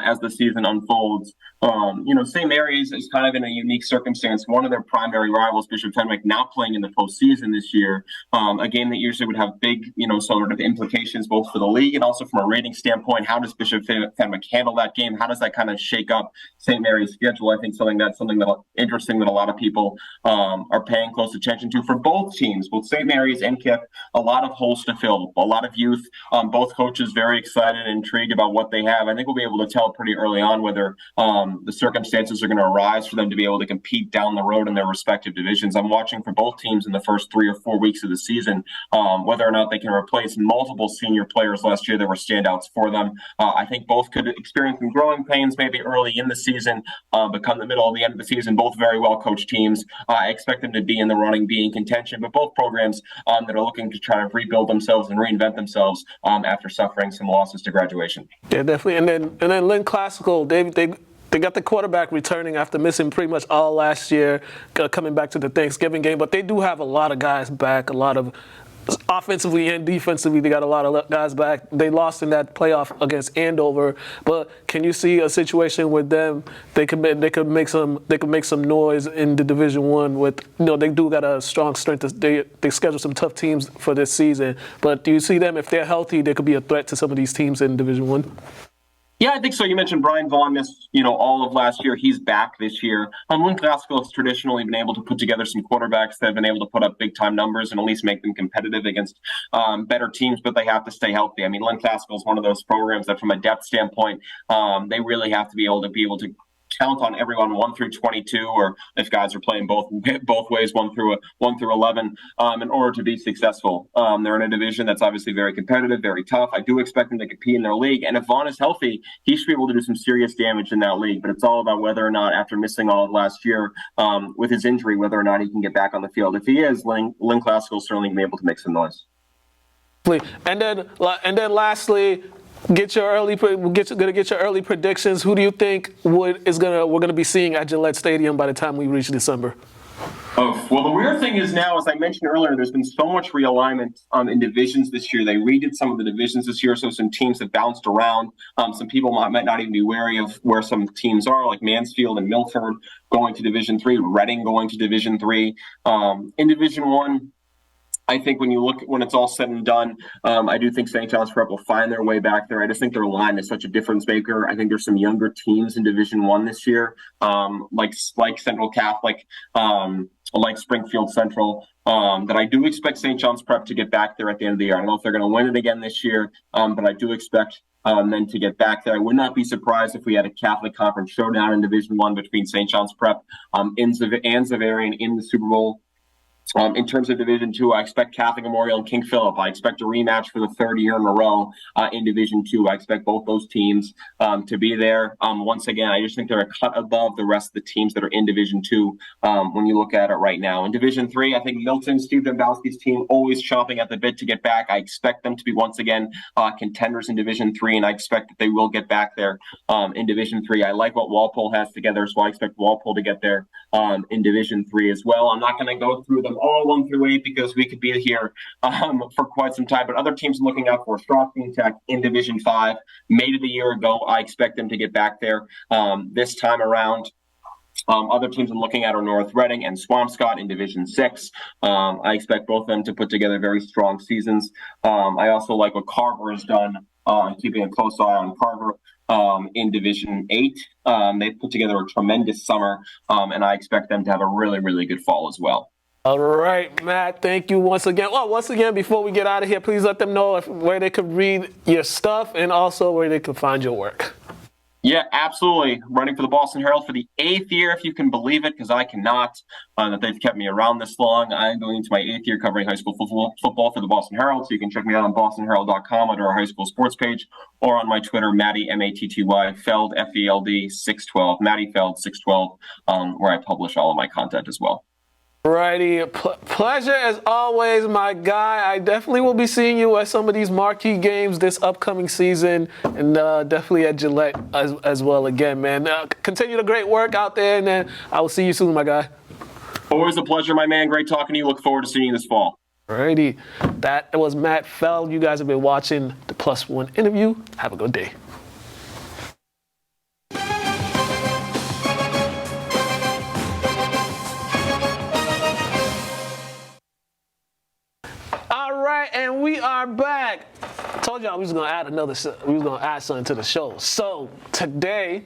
as the season unfolds St. Mary's is kind of in a unique circumstance. One of their primary rivals, Bishop Fenwick, now playing in the postseason this year, a game that usually would have big, sort of implications both for the league and also from a rating standpoint. How does Bishop Fenwick handle that game? How does that kind of shake up St. Mary's schedule? I think something that interesting that a lot of people are paying close attention to for both teams, both St. Mary's and KIPP. A lot of holes to fill, a lot of youth. Both coaches very excited and intrigued about what they have. I think we'll be able to tell pretty early on whether the circumstances are going to arise for them to be able to compete down the road in their respective divisions. I'm watching for both teams in the first 3 or 4 weeks of the season, whether or not they can replace multiple senior players last year that were standouts for them. I think both could experience some growing pains maybe early in the season, but come the middle of the end of the season, both very well coached teams. I expect them to be in the running, be in contention, but both programs that are looking to try to rebuild themselves and reinvent themselves after suffering some losses to graduation. Yeah, definitely. And then Lynn Classical, they got the quarterback returning after missing pretty much all last year, coming back to the Thanksgiving game. But they do have a lot of guys back, a lot of offensively and defensively. They got a lot of guys back. They lost in that playoff against Andover. But can you see a situation with them? They could make some noise in the Division One. With they do got a strong strength. They schedule some tough teams for this season. But do you see them, if they're healthy, they could be a threat to some of these teams in Division One? Yeah, I think so. You mentioned Brian Vaughn missed, all of last year. He's back this year. Lynn Classical has traditionally been able to put together some quarterbacks that have been able to put up big-time numbers and at least make them competitive against better teams, but they have to stay healthy. I mean, Lynn Classical is one of those programs that from a depth standpoint, they really have to be able to count on everyone 1 through 22, or if guys are playing both ways, 1 through 11, in order to be successful. They're in a division that's obviously very competitive, very tough. I do expect them to compete in their league, and if Vaughn is healthy, he should be able to do some serious damage in that league. But it's all about whether or not, after missing all of last year with his injury, whether or not he can get back on the field. If he is, Lynn Classical certainly be able to make some noise. And then lastly, get your early predictions. Who do you think we're gonna be seeing at Gillette Stadium by the time we reach December? Oh, well, the weird thing is now, as I mentioned earlier, there's been so much realignment in divisions this year. They redid some of the divisions this year, so some teams have bounced around. Some people might not even be wary of where some teams are, like Mansfield and Milford going to Division 3, Reading going to Division 3. In Division 1, I think when it's all said and done, I do think St. John's Prep will find their way back there. I just think their line is such a difference maker. I think there's some younger teams in Division 1 this year, like Central Catholic, like Springfield Central, that I do expect St. John's Prep to get back there at the end of the year. I don't know if they're going to win it again this year, but I do expect them to get back there. I would not be surprised if we had a Catholic Conference showdown in Division 1 between St. John's Prep and Xaverian in the Super Bowl. In terms of Division 2, I expect Catholic Memorial and King Philip. I expect a rematch for the third year in a row in Division 2. I expect both those teams to be there. Once again, I just think they're a cut above the rest of the teams that are in Division 2 when you look at it right now. In Division 3, I think Milton, Steve Dombrowski's team, always chomping at the bit to get back. I expect them to be once again contenders in Division 3, and I expect that they will get back there in Division 3. I like what Walpole has together, so I expect Walpole to get there in Division 3 as well. I'm not going to go through them all 1 through 8 because we could be here for quite some time. But other teams I'm looking out for: Strasbourg Tech in Division 5, made it a year ago. I expect them to get back there this time around. Other teams I'm looking at are North Reading and Swampscott in Division 6. I expect both of them to put together very strong seasons. I also like what Carver has done, keeping a close eye on Carver in Division 8. They put together a tremendous summer, and I expect them to have a really, really good fall as well. All right, Matt, thank you once again. Well, once again, before we get out of here, please let them know where they could read your stuff and also where they could find your work. Yeah, absolutely. Running for the Boston Herald for the 8th year, if you can believe it, because I cannot, that they've kept me around this long. I'm going into my 8th year covering high school football for the Boston Herald, so you can check me out on bostonherald.com under our high school sports page, or on my Twitter, Matty, Matty, Feld, Feld, 612, Matty Feld, 612, where I publish all of my content as well. Righty, pleasure as always, my guy. I definitely will be seeing you at some of these marquee games this upcoming season, and definitely at Gillette as well again, man. Continue the great work out there, and then I will see you soon, my guy. Always a pleasure, my man. Great talking to you. Look forward to seeing you this fall. Righty, that was Matt Feld. You guys have been watching the Plus One interview. Have a good day. All right, and we are back. I told y'all we was gonna add something to the show. So today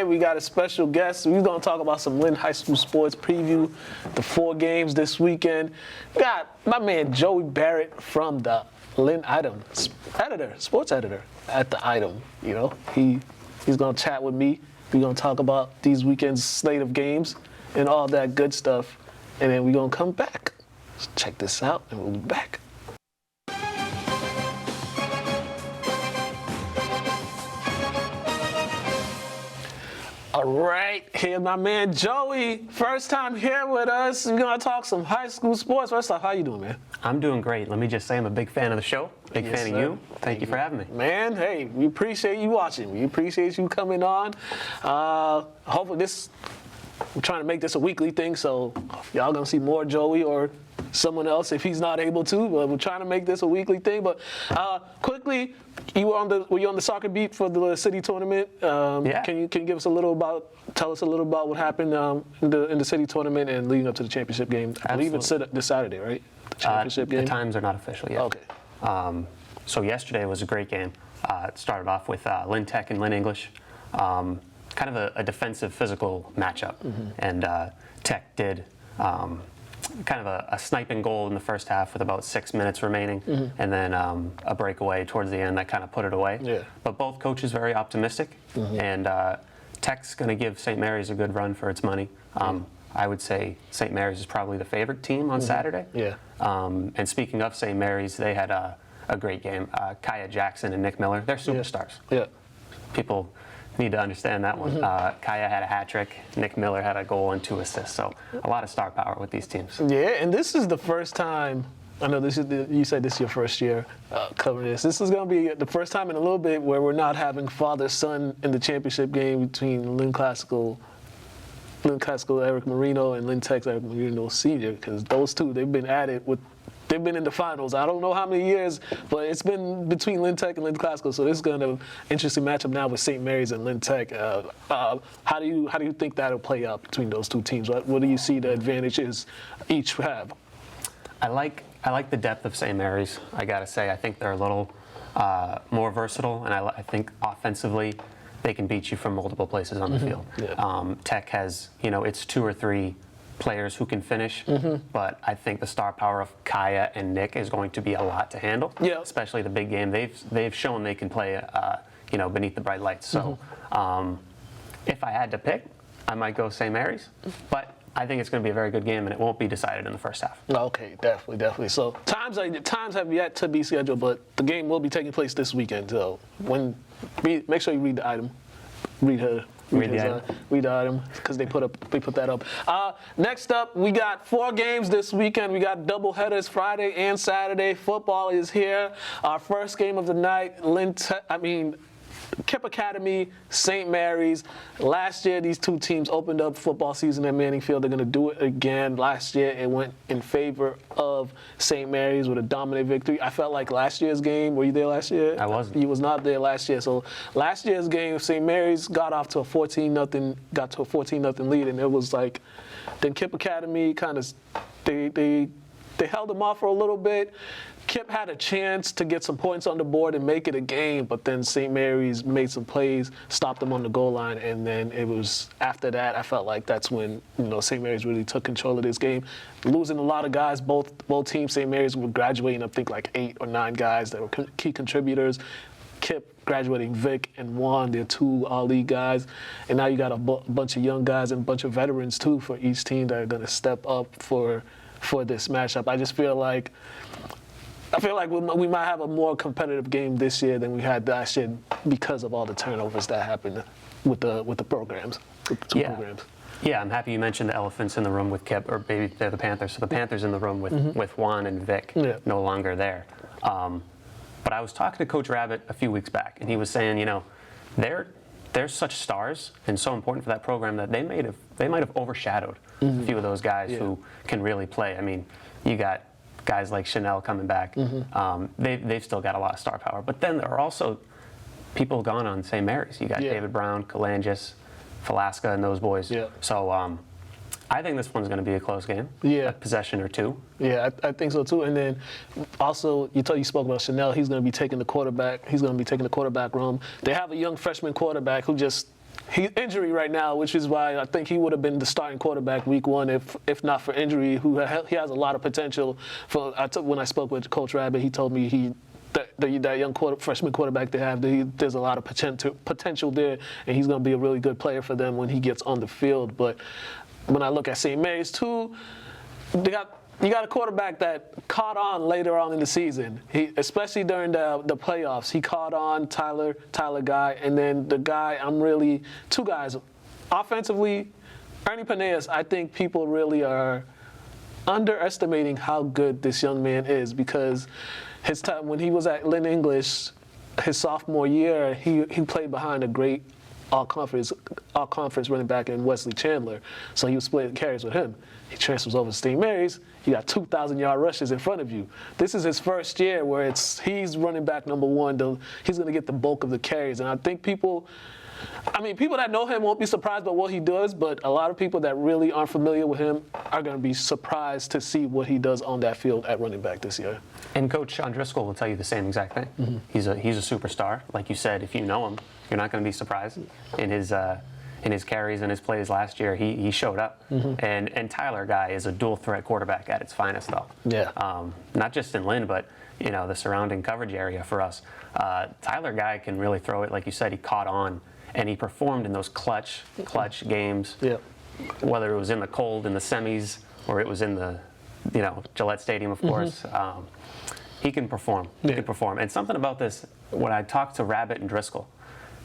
we got a special guest. We're gonna talk about some Lynn High School sports, preview the 4 games this weekend. We got my man Joey Barrett from the Lynn Item, sports editor at the Item. You know, he's gonna chat with me. We're gonna talk about these weekend's slate of games and all that good stuff, and then we're gonna come back. Check this out, and we'll be back. All right, here's my man Joey. First time here with us. We're gonna talk some high school sports. First off, how you doing, man? I'm doing great. Let me just say I'm a big fan of the show. Big Yes, fan sir. of you. Thank you for having me. Man, hey, we appreciate you watching. We appreciate you coming on. Hopefully we're trying to make this a weekly thing, so y'all gonna see more Joey or someone else if he's not able to. But we're trying to make this a weekly thing. But quickly, were you on the soccer beat for the city tournament? Yeah. Can you tell us a little about what happened in the city tournament and leading up to the championship game? I believe it's this Saturday, right? The championship game. The times are not official yet. Okay. So yesterday was a great game. It started off with Lynn Tech and Lynn English. Kind of a defensive, physical matchup. Mm-hmm. And Tech did kind of a sniping goal in the first half with about 6 minutes remaining, and then a breakaway towards the end that kind of put it away. Yeah. But both coaches very optimistic, and Tech's going to give St. Mary's a good run for its money. I would say St. Mary's is probably the favorite team on Saturday. Yeah. And speaking of St. Mary's, they had a great game. Kaya Jackson and Nick Miller, they're superstars. Yeah. People need to understand that one. Kaya had a hat trick. Nick Miller had a goal and 2 assists. So a lot of star power with these teams. Yeah, and this is the first time. I know you said this is your first year covering this. This is going to be the first time in a little bit where we're not having father-son in the championship game between Lynn Classical Eric Marino and Lynn Tech's Eric Marino Sr. Because those two, they've been in the finals. I don't know how many years, but it's been between Lynn Tech and Lynn Classical. So this is going to be an interesting matchup now with St. Mary's and Lynn Tech. How do you think that'll play out between those two teams? What do you see the advantages each have? I like the depth of St. Mary's. I gotta say, I think they're a little more versatile, and I think offensively they can beat you from multiple places on the field. Yeah. Tech has, it's 2 or 3 players who can finish, but I think the star power of Kaya and Nick is going to be a lot to handle. Yeah. Especially the big game. They've shown they can play, beneath the bright lights. So, if I had to pick, I might go St. Mary's, but I think it's going to be a very good game, and it won't be decided in the first half. Okay, definitely. So times have yet to be scheduled, but the game will be taking place this weekend. So make sure you read the item, read the item because they put that up. Next up, we got 4 games this weekend. We got double headers Friday and Saturday. Football is here. Our first game of the night, Kip Academy, St. Mary's. Last year, these two teams opened up football season at Manning Field. They're going to do it again. Last year, it went in favor of St. Mary's with a dominant victory. I felt like last year's game. Were you there last year? I wasn't. You was not there last year. So last year's game, St. Mary's got to a 14-0 lead, and it was like, then Kip Academy kind of they held them off for a little bit. Kip had a chance to get some points on the board and make it a game, but then St. Mary's made some plays, stopped them on the goal line, and then it was after that, I felt like that's when St. Mary's really took control of this game. Losing a lot of guys, both teams. St. Mary's were graduating, I think, like 8 or 9 guys that were key contributors. Kip graduating Vic and Juan, they're 2 all-league guys. And now you got a bunch of young guys and a bunch of veterans, too, for each team that are going to step up for this matchup. I just feel like we might have a more competitive game this year than we had last year because of all the turnovers that happened with the programs, with the two programs. Yeah, I'm happy you mentioned the elephants in the room with Kip, or maybe they're the Panthers. So the Panthers in the room with Juan and Vic no longer there. But I was talking to Coach Rabbit a few weeks back, and he was saying, they're such stars and so important for that program that they might have overshadowed a few of those guys who can really play. I mean, you got guys like Chanel coming back. They've still got a lot of star power. But then there are also people gone on St. Mary's. You got David Brown, Kalangis, Falaska, and those boys. Yeah. So I think this one's going to be a close game. Yeah. A possession or two. Yeah, I think so too. And then also, you spoke about Chanel. He's going to be taking the quarterback. He's going to be taking the quarterback room. They have a young freshman quarterback who he's injury right now, which is why I think he would have been the starting quarterback week one if not for injury. He has a lot of potential. When I spoke with Coach Rabbit, he told me that young freshman quarterback they have, there's a lot of potential there, and he's going to be a really good player for them when he gets on the field. But when I look at St. Mary's too, you got a quarterback that caught on later on in the season. Especially during the playoffs, he caught on, Tyler Guy, and then two guys. Offensively, Ernie Paneas, I think people really are underestimating how good this young man is, because his time when he was at Lynn English, his sophomore year, he played behind a great all-conference running back in Wesley Chandler, so he was splitting carries with him. He transfers over to St. Mary's. You got 2,000-yard rushes in front of you. This is his first year where he's running back number one. He's going to get the bulk of the carries, and I think people that know him won't be surprised by what he does, but a lot of people that really aren't familiar with him are going to be surprised to see what he does on that field at running back this year. And Coach Sean Driscoll will tell you the same exact thing. Mm-hmm. He's a superstar. Like you said, if you know him, you're not going to be surprised. In his carries and his plays last year, he showed up. Mm-hmm. And Tyler Guy is a dual threat quarterback at its finest, though. Yeah. Not just in Lynn, but the surrounding coverage area for us. Tyler Guy can really throw it. Like you said, he caught on, and he performed in those clutch games. Yeah. Whether it was in the cold in the semis or it was in the Gillette Stadium, of course. He can perform. He can perform. And something about this, when I talked to Rabbit and Driscoll,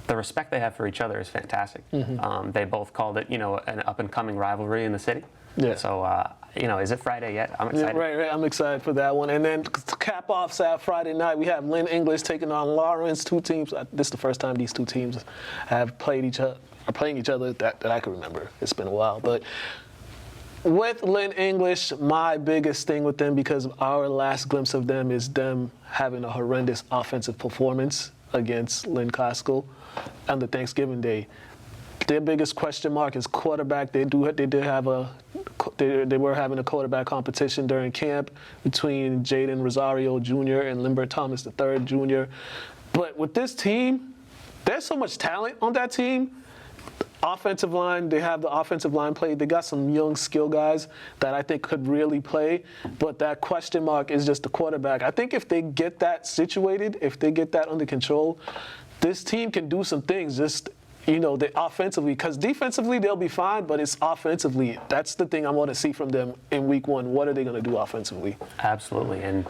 the respect they have for each other is fantastic. Mm-hmm. They both called it, an up-and-coming rivalry in the city. Yeah. So, is it Friday yet? I'm excited. Yeah, right. I'm excited for that one. And then to cap off Friday night, we have Lynn English taking on Lawrence. Two teams. This is the first time these two teams have playing each other that I can remember. It's been a while, but. With Lynn English, my biggest thing with them, because our last glimpse of them is them having a horrendous offensive performance against Lynn Classical on the Thanksgiving Day. Their biggest question mark is quarterback. They were having a quarterback competition during camp between Jaden Rosario Jr. and Limbert Thomas III Jr. But with this team, there's so much talent on that team. Offensive line, they have the offensive line play. They got some young skill guys that I think could really play, but that question mark is just the quarterback. I think if they get that situated, if they get that under control, this team can do some things offensively, because defensively they'll be fine, but it's offensively. That's the thing I want to see from them in week one. What are they going to do offensively? Absolutely. And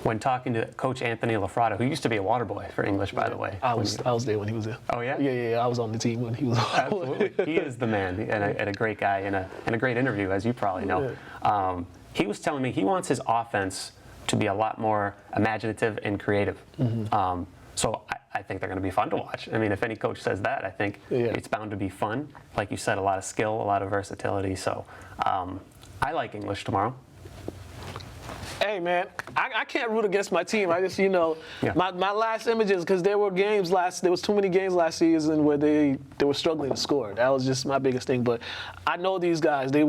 when talking to Coach Anthony LaFrada, who used to be a water boy for English, by the way. I was there when he was there. Oh, yeah? Yeah. I was on the team when he was on. Absolutely. He is the man and a great guy and a great interview, as you probably know. Yeah. He was telling me he wants his offense to be a lot more imaginative and creative. Mm-hmm. So I think they're going to be fun to watch. I mean, if any coach says that, I think it's bound to be fun. Like you said, a lot of skill, a lot of versatility. So I like English tomorrow. Hey, man, I can't root against my team. I just, my last images, because there was too many games last season where they were struggling to score. That was just my biggest thing. But I know these guys, they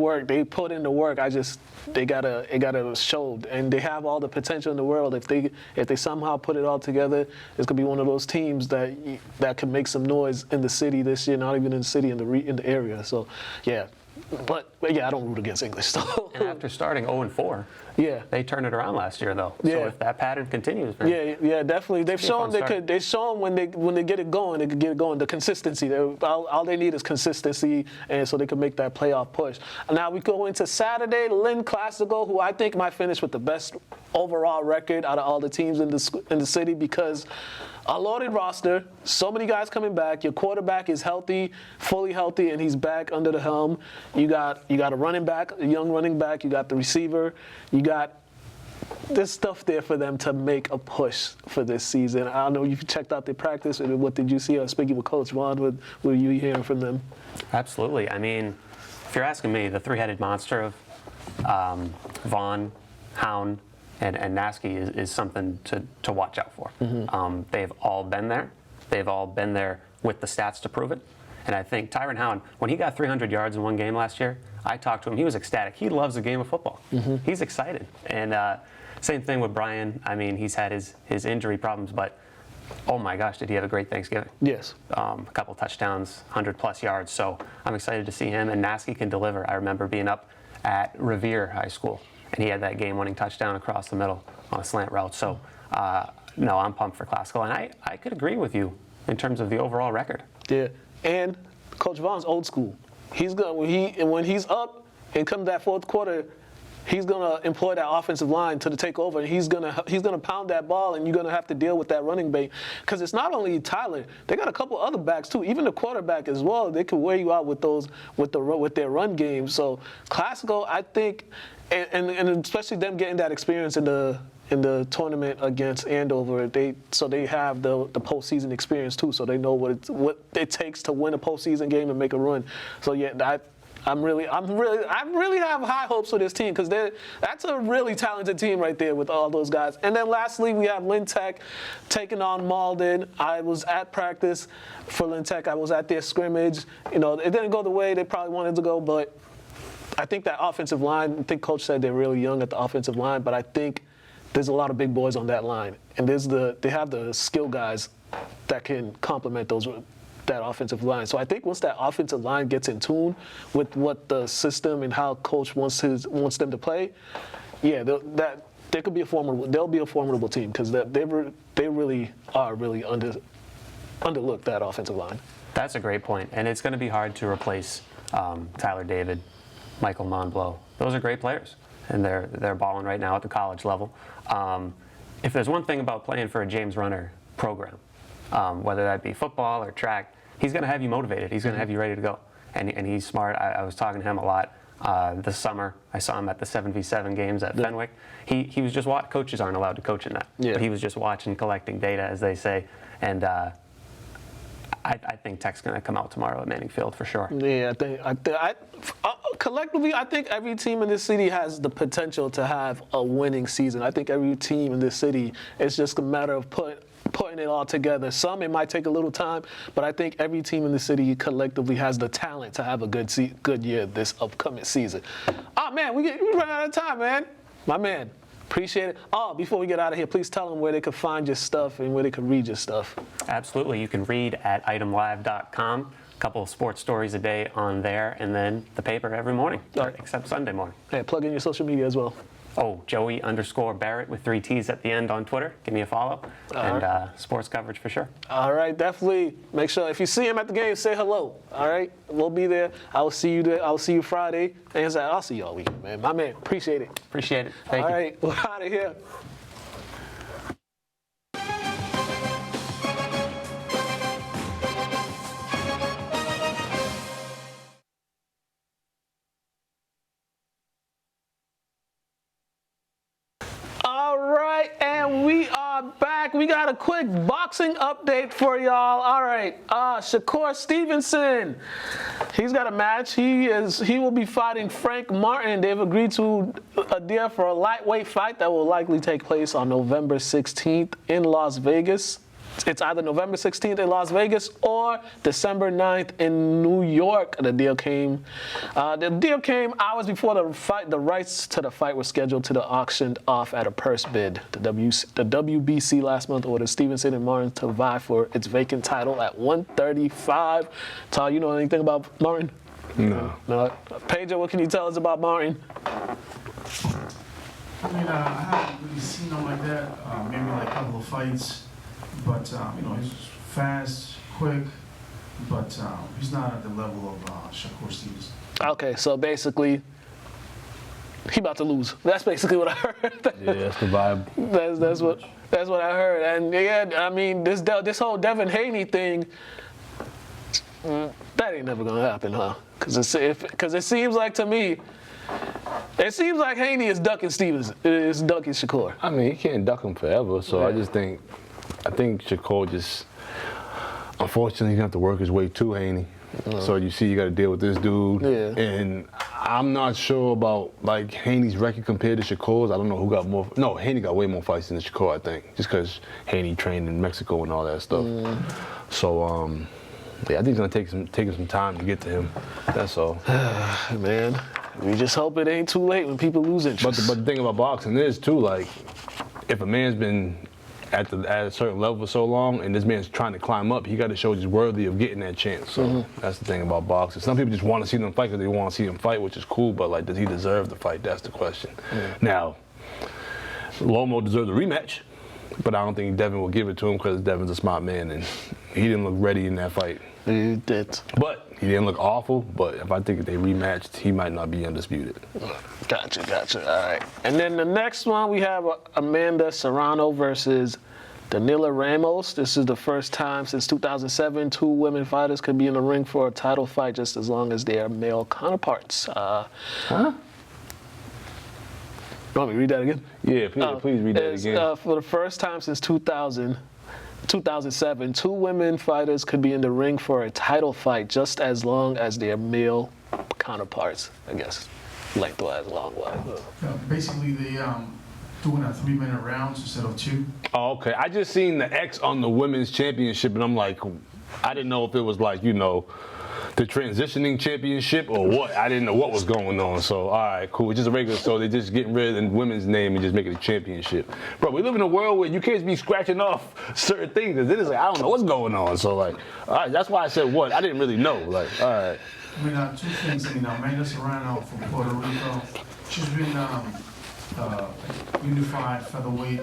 put in the work. It gotta show, and they have all the potential in the world. If they somehow put it all together, it's gonna be one of those teams that can make some noise in the city this year, not even in the city, in the area. So, yeah. But I don't root against English. So. And after starting 0-4, they turned it around last year, though. So if that pattern continues, man, yeah, definitely. They've shown they could. They've shown when they get it going, they could get it going. The consistency. All they need is consistency, and so they can make that playoff push. And now we go into Saturday, Lynn Classical, who I think might finish with the best overall record out of all the teams in the city, because a loaded roster, so many guys coming back. Your quarterback is healthy, fully healthy, and he's back under the helm. You got a running back, a young running back. You got the receiver. You got this stuff there for them to make a push for this season. I don't know if you checked out their practice. What did you see? I was speaking with Coach Ron. What were you hearing from them? Absolutely. I mean, if you're asking me, the three-headed monster of Vaughn, Hound, and Naskey is something to watch out for. Mm-hmm. They've all been there. They've all been there with the stats to prove it. And I think Tyron Howland, when he got 300 yards in one game last year, I talked to him. He was ecstatic. He loves the game of football. He's excited. And same thing with Brian. I mean, he's had his injury problems, but oh my gosh, did he have a great Thanksgiving? Yes. A couple touchdowns, 100+ yards. So I'm excited to see him. And Naski can deliver. I remember being up at Revere High School, and he had that game-winning touchdown across the middle on a slant route. So, no, I'm pumped for Classical. And I could agree with you in terms of the overall record. Yeah. And Coach Vaughn's old school. He's going when he's up and comes that fourth quarter, he's gonna employ that offensive line to take over, and he's gonna pound that ball, and you're gonna have to deal with that running bait. Because it's not only Tyler; they got a couple other backs too. Even the quarterback as well. They could wear you out with their run game. So Classical, I think, and especially them getting that experience in the tournament against Andover, they have the postseason experience too, so they know what it takes to win a postseason game and make a run. So yeah, I really have high hopes for this team, because that's a really talented team right there with all those guys. And then lastly, we have Lynn Tech taking on Malden. I was at practice for Lynn Tech. I was at their scrimmage. It didn't go the way they probably wanted to go, but I think that offensive line, I think Coach said they're really young at the offensive line, but I think there's a lot of big boys on that line, and they have the skill guys that can complement that offensive line. So I think once that offensive line gets in tune with what the system and how Coach wants them to play, yeah, they'll be a formidable team, because they really are underlooked, that offensive line. That's a great point, and it's going to be hard to replace Tyler David, Michael Monblow. Those are great players, and they're balling right now at the college level. If there's one thing about playing for a James Runner program, whether that be football or track, he's going to have you motivated. He's going to have you ready to go. And he's smart. I was talking to him a lot this summer. I saw him at the 7v7 games at Fenwick. He was just watching. Coaches aren't allowed to coach in that. Yeah. But he was just watching, collecting data, as they say. And I think Tech's going to come out tomorrow at Manning Field for sure. Yeah, collectively, I think every team in this city has the potential to have a winning season. I think every team in this city, it's just a matter of putting it all together. Some, it might take a little time, but I think every team in the city collectively has the talent to have a good year this upcoming season. Oh, man, we run out of time, man. My man. Appreciate it. Oh, before we get out of here, please tell them where they can find your stuff and where they can read your stuff. Absolutely. You can read at itemlive.com. A couple of sports stories a day on there, and then the paper every morning, except Sunday morning. Hey, plug in your social media as well. Oh, Joey_Barrett with 3 T's at the end on Twitter. Give me a follow. Sports coverage for sure. All right, definitely. Make sure if you see him at the game, say hello. All right, we'll be there. I will see you there. I'll see you Friday. And I'll see you all weekend, man. My man, appreciate it. Appreciate it. Thank you. All right, we're out of here. And we are back. We got a quick boxing update for y'all. All right, Shakur Stevenson, he's got a match. He will be fighting Frank Martin. They've agreed to a deal for a lightweight fight that will likely take place on November 16th in Las Vegas. It's either November 16th in Las Vegas or December 9th in New York. The deal came hours before the fight. The rights to the fight were scheduled to be auctioned off at a purse bid. The WBC last month ordered Stevenson and Martin to vie for its vacant title at 135. Todd, you know anything about Martin? No. Pedro, what can you tell us about Martin? I mean, I haven't really seen him like that. Maybe like a couple of fights. But, he's fast, quick, but he's not at the level of Shakur Stevenson. Okay, so basically, he about to lose. That's basically what I heard. Yeah, that's the vibe. That's what I heard. And yeah, I mean, this whole Devin Haney thing, that ain't never gonna happen, huh? Because it seems like to me, it seems like Haney is ducking Stevenson. Is ducking Shakur. I mean, he can't duck him forever. So yeah. I think Shakur just, unfortunately, he's gonna have to work his way to Haney. So you see, you got to deal with this dude. Yeah. And I'm not sure about like Haney's record compared to Shakur's. I don't know who got more. No, Haney got way more fights than Shakur, I think, just because Haney trained in Mexico and all that stuff. So Yeah, I think it's gonna take him some time to get to him. That's all. Man, we just hope it ain't too late when people lose interest. But the thing about boxing is too, like, if a man's been at a certain level for so long, and this man's trying to climb up, he got to show he's worthy of getting that chance. So that's the thing about boxing. Some people just want to see them fight because they want to see him fight, which is cool. But like, does he deserve the fight? That's the question. Now, Lomo deserves a rematch, but I don't think Devin will give it to him because Devin's a smart man, and he didn't look ready in that fight. He did. But he didn't look awful. But if I think if they rematched, he might not be undisputed. Gotcha. All right. And then the next one, we have Amanda Serrano versus Danila Ramos. This is the first time since 2007 two women fighters could be in the ring for a title fight just as long as they are male counterparts. You want me to read that again? Yeah, please read that again. For the first time since 2007, two women fighters could be in the ring for a title fight just as long as their male counterparts, I guess. Lengthwise, long-wise. Basically, they doing a 3-minute rounds instead of 2. Oh, okay. I just seen the X on the women's championship, and I'm like, I didn't know if it was like, you know, the transitioning championship or what. I didn't know what was going on. So, all right, cool. It's just a regular. So they're just getting rid of the women's name and just making it a championship. Bro, we live in a world where you can't be scratching off certain things. And then it's like, I don't know what's going on. So, like, all right, that's why I said what. I didn't really know. Like, all right. I mean, 2 things. I mean, Amanda Serrano from Puerto Rico, she's been unified featherweight.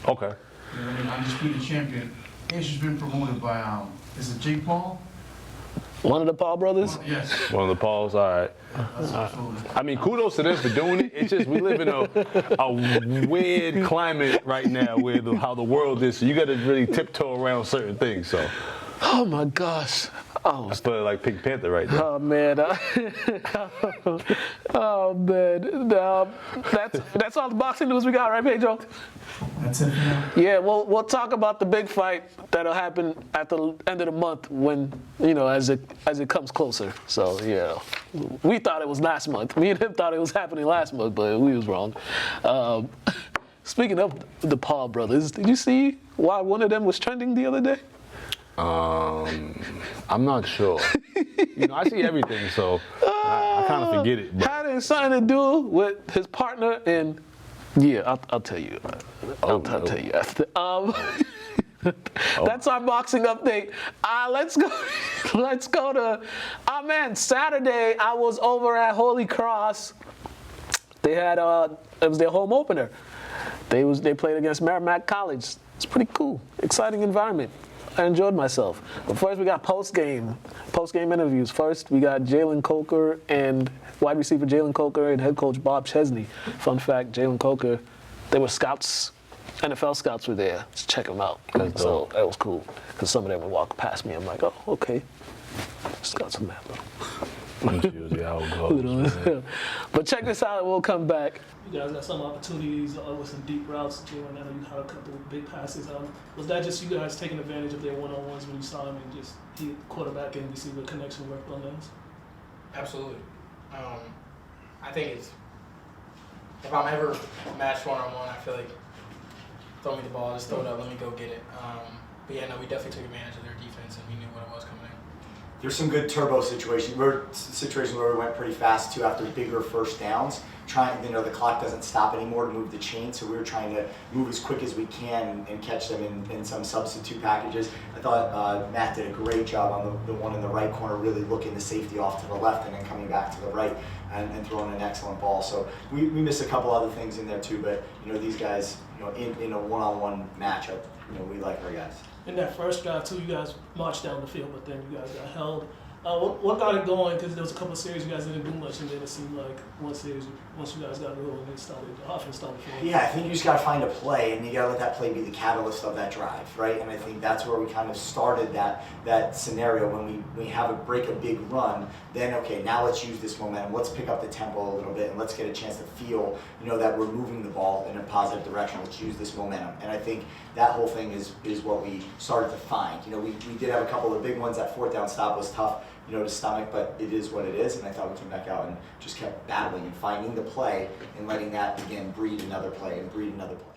Okay. You know, I mean, undisputed champion. And she's been promoted by, is it Jake Paul? One of the Paul brothers? Yes. One of the Pauls, all right. I mean, kudos to them for doing it. It's just we live in a weird climate right now where how the world is. So you got to really tiptoe around certain things. So. Oh my gosh. Oh, I feel like Pink Panther right now. Oh man. Oh man. That's all the boxing news we got, right, Pedro? That's it. Yeah, we'll talk about the big fight that'll happen at the end of the month when, you know, as it comes closer. So yeah, we thought it was last month. Me and him thought it was happening last month, but we was wrong. Speaking of the Paul brothers, did you see why one of them was trending the other day? I'm not sure. You know, I see everything, so I kind of forget it. But. Had something to do with his partner, and yeah, I'll tell you. I'll tell you after. That's our boxing update. Let's go to. Man, Saturday I was over at Holy Cross. They had it was their home opener. They played against Merrimack College. It's pretty cool, exciting environment. I enjoyed myself. But first, we got post-game interviews. First, we got Jalen Coker and wide receiver Jalen Coker and head coach Bob Chesney. Fun fact, Jalen Coker, they were scouts, NFL scouts were there to check him out. So that was cool, because some of them would walk past me. I'm like, oh, okay. Scouts are mad little. That's usually how it goes. But check this out, and we'll come back. You guys got some opportunities with some deep routes. Jalen, I know you had a couple of big passes. Was that just you guys taking advantage of their one-on-ones when you saw him and just he quarterback and receiver connection worked on those? Absolutely. I think it's if I'm ever matched one-on-one, I feel like throw me the ball, just throw it up, let me go get it. But yeah, no, we definitely took advantage of their defense and we knew what it was coming in. There's some good turbo situations. Situations where we went pretty fast too after bigger first downs. The clock doesn't stop anymore to move the chain, so we were trying to move as quick as we can and catch them in some substitute packages. I thought Matt did a great job on the one in the right corner, really looking the safety off to the left and then coming back to the right and throwing an excellent ball. So we missed a couple other things in there too, but you know, these guys, you know, in a one-on-one matchup, you know, we like our guys. In that first drive too, you guys marched down the field, but then you guys got held. What got it going? Because there was a couple of series you guys didn't do much, and then it seemed like one series, once you guys got rolling, the offense started flowing. Yeah, I think you just got to find a play, and you got to let that play be the catalyst of that drive, right? And I think that's where we kind of started that scenario when we have a big run. Then okay, now let's use this momentum. Let's pick up the tempo a little bit, and let's get a chance to feel, you know, that we're moving the ball in a positive direction. Let's use this momentum, and I think that whole thing is what we started to find. You know, we did have a couple of big ones. That fourth down stop was tough, you know, to stomach, but it is what it is, and I thought we came back out and just kept battling and finding the play and letting that, again, breed another play and breed another play.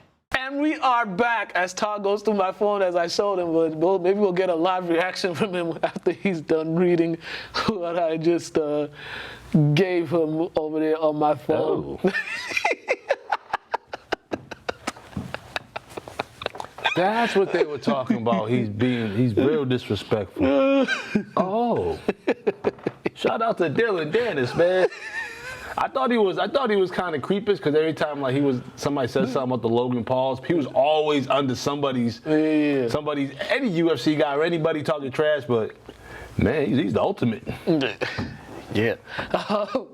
And we are back as Todd goes through my phone as I showed him, but maybe we'll get a live reaction from him after he's done reading what I just gave him over there on my phone. Oh. That's what they were talking about. He's real disrespectful. Oh. Shout out to Dylan Dennis, man. I thought he was kind of creepish because every time somebody said something about the Logan Pauls, he was always under somebody's any UFC guy or anybody talking trash, but man, he's the ultimate. Yeah. All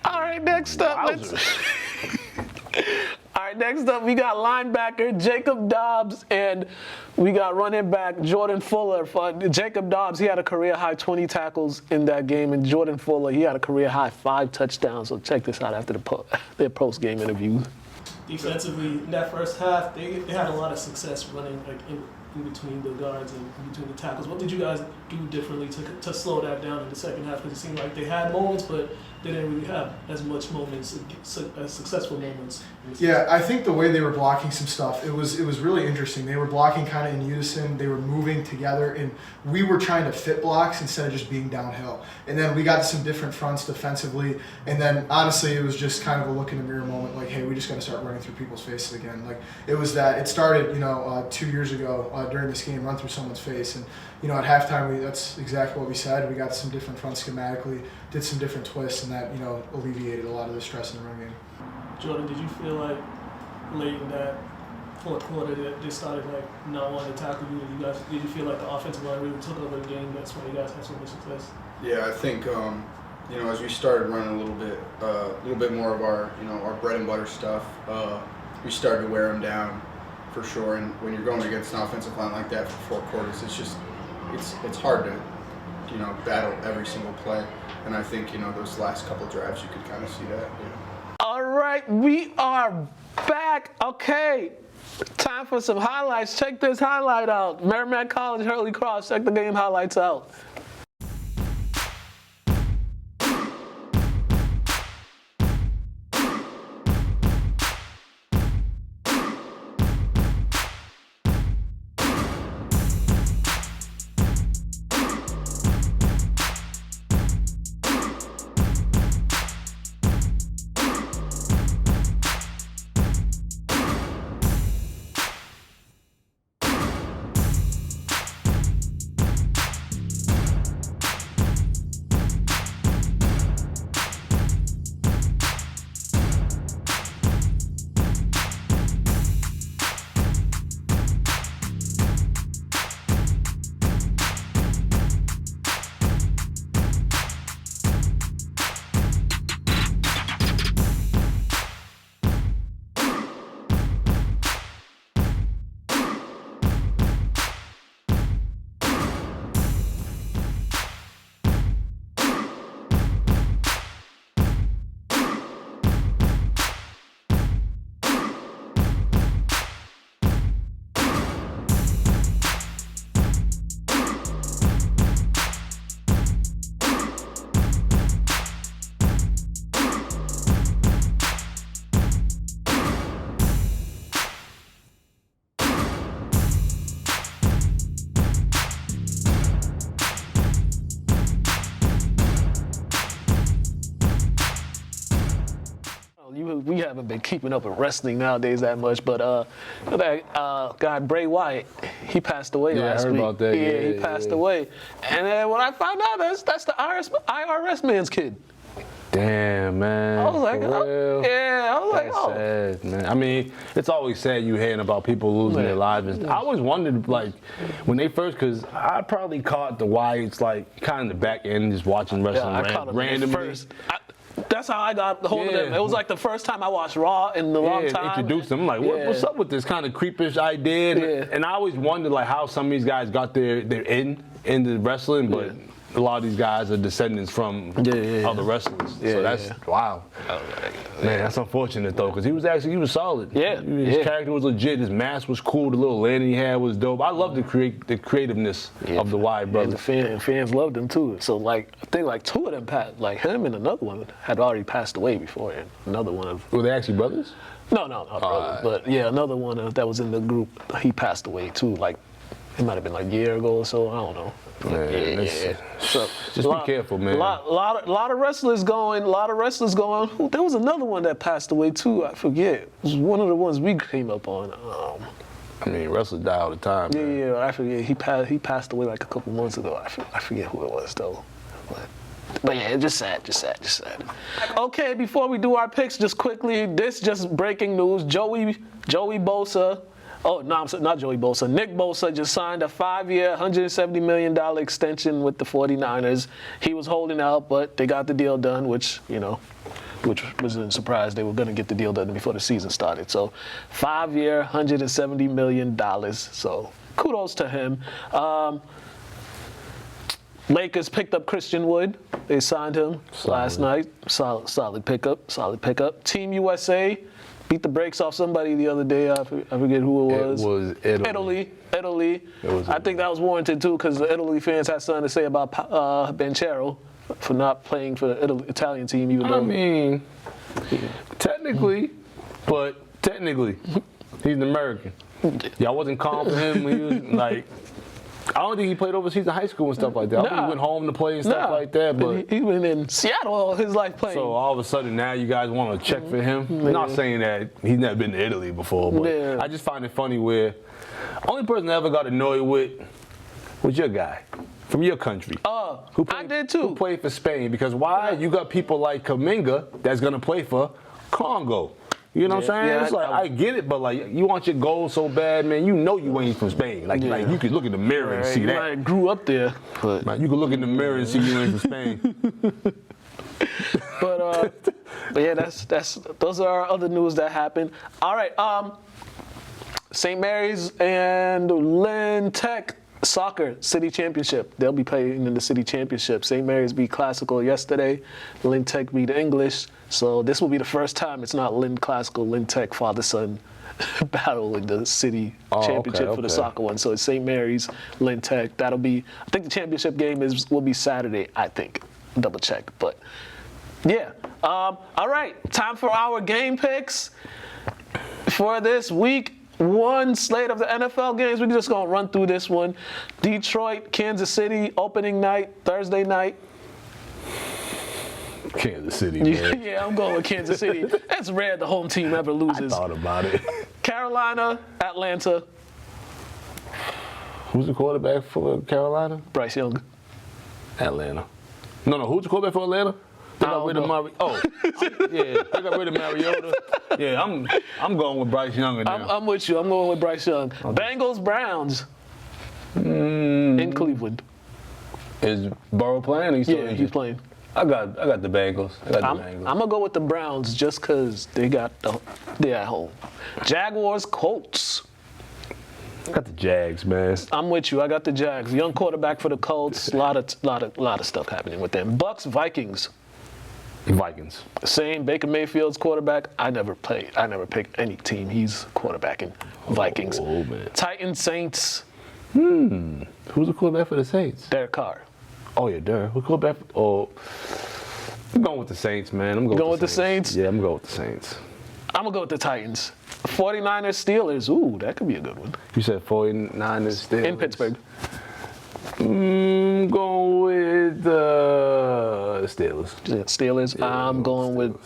right, next up, next up, we got linebacker Jacob Dobbs, and we got running back Jordan Fuller. Jacob Dobbs, he had a career-high 20 tackles in that game, and Jordan Fuller, he had a career-high 5 touchdowns. So check this out after their post-game interview. Defensively, in that first half, they had a lot of success running in between the guards and in between the tackles. What did you guys do differently to slow that down in the second half? Because it seemed like they had moments, but they didn't really have as much moments, as successful moments. Yeah, I think the way they were blocking some stuff, it was really interesting. They were blocking kind of in unison. They were moving together, and we were trying to fit blocks instead of just being downhill. And then we got some different fronts defensively, and then honestly, it was just kind of a look in the mirror moment, like, hey, we just got to start running through people's faces again. Like, it was that it started, 2 years ago during this game, run through someone's face, and at halftime, that's exactly what we said. We got some different fronts schematically, did some different twists, and that, alleviated a lot of the stress in the run game. Jordan, did you feel like late in that fourth quarter that they started not wanting to tackle you? Did you feel like the offensive line really took over the game? That's why you guys had so much success. Yeah, I think as we started running a little bit more of our our bread and butter stuff, we started to wear them down for sure. And when you're going against an offensive line like that for 4 quarters, it's hard to battle every single play. And I think those last couple of drives you could kind of see that. All right, we are back. Okay, time for some highlights. Check this highlight out. Merrimack College, Hurley Cross. Check the game highlights out. We haven't been keeping up with wrestling nowadays that much, but that guy Bray Wyatt, he passed away last week. I heard about that. Yeah, he passed away. And then when I found out, that's the IRS man's kid. Damn, man. I was like, That's sad, man. I mean, it's always sad you hearing about people losing their lives. I always wondered, when they first, because I probably caught the Wyatts, kind of the back end, just watching wrestling randomly. First. That's how I got the hold of them. It was like the first time I watched Raw in a long time. Introduced them. I'm like, what's up with this kind of creepish idea? And I always wondered how some of these guys got their into wrestling, but a lot of these guys are descendants from other wrestlers. So that's wow. Man, that's unfortunate though, because he was solid. His character was legit. His mask was cool. The little lantern he had was dope. I love the creativeness of the Wyatt brothers. And fans loved him too. So I think 2 of them him and another one had already passed away before. And another one of were they actually brothers? No, brother. But yeah, another one that was in the group, he passed away too. Like, it might have been like a year ago or so. I don't know. Man, So just be careful, man. Lot of wrestlers going. There was another one that passed away too. I forget. It was one of the ones we came up on. I mean, wrestlers die all the time. Man. Yeah, I forget. He passed away like a couple months ago. I forget who it was though. But yeah, just sad. Okay, before we do our picks, just quickly, this just breaking news. Joey Bosa. Oh, no, not Joey Bosa. Nick Bosa just signed a 5-year, $170 million extension with the 49ers. He was holding out, but they got the deal done, which wasn't a surprise. They were going to get the deal done before the season started. So 5-year, $170 million. So kudos to him. Lakers picked up Christian Wood. They signed him last night. Solid pickup. Team USA beat the brakes off somebody the other day. I forget who it was. It was Italy. Italy. I think that was warranted too, because the Italy fans had something to say about Banchero for not playing for the Italian team. Even though, I mean, technically, he's an American. Y'all wasn't calm for him. He was like, I don't think he played overseas in high school and stuff like that. I think he went home to play and stuff like that. But he's been in Seattle all his life playing. So all of a sudden now you guys want to check for him. I'm not saying that he's never been to Italy before, but I just find it funny where only person I ever got annoyed with was your guy from your country. I did too. Who played for Spain? Because why? You got people like Kaminga that's gonna play for Congo. You know what I'm saying? It's like, I get it, but like, you want your goal so bad, man. You know you ain't from Spain. Like you could look in the mirror and see that. I grew up there. But you could look in the mirror and see you ain't from Spain. But yeah, those are our other news that happened. All right, St. Mary's and Lynn Tech soccer city championship. They'll be playing in the city championship. St. Mary's beat Classical yesterday. Lynn Tech beat English. So this will be the first time it's not Lynn Classical, Lynn Tech father-son battle in the city championship for the soccer one. So it's St. Mary's, Lynn Tech. That'll be, I think the championship game will be Saturday, I think. Double check. But yeah. All right. Time for our game picks for this week. One slate of the NFL games. We're just going to run through this one. Detroit, Kansas City, opening night, Thursday night. Kansas City, man. Yeah, I'm going with Kansas City. It's rare the home team ever loses. I thought about it. Carolina, Atlanta. Who's the quarterback for Carolina? Bryce Young. Atlanta. No, who's the quarterback for Atlanta? They got rid of they got rid of Mariota. Yeah, I'm going with Bryce Young. I'm with you. I'm going with Bryce Young. Bengals, Browns. In Cleveland. Is Burrow playing? He's playing. I got the Bengals. I'm gonna go with the Browns just because they're at home. Jaguars, Colts. I got the Jags, man. I'm with you. I got the Jags. Young quarterback for the Colts. A lot of stuff happening with them. Bucks, Vikings. Vikings. Same. Baker Mayfield's quarterback. I never pick any team. He's quarterbacking. Vikings. Oh man. Titans, Saints. Who's the quarterback for the Saints? Derek Carr. Oh yeah, Derek. Who's quarterback? I'm going with the Saints, man. I'm going with the Saints. Yeah, I'm going with the Saints. I'm gonna go with the Titans. 49ers, Steelers. Ooh, that could be a good one. You said 49ers, Steelers. In Pittsburgh. I'm going with the Steelers. Yeah, Steelers. Yeah, I'm going with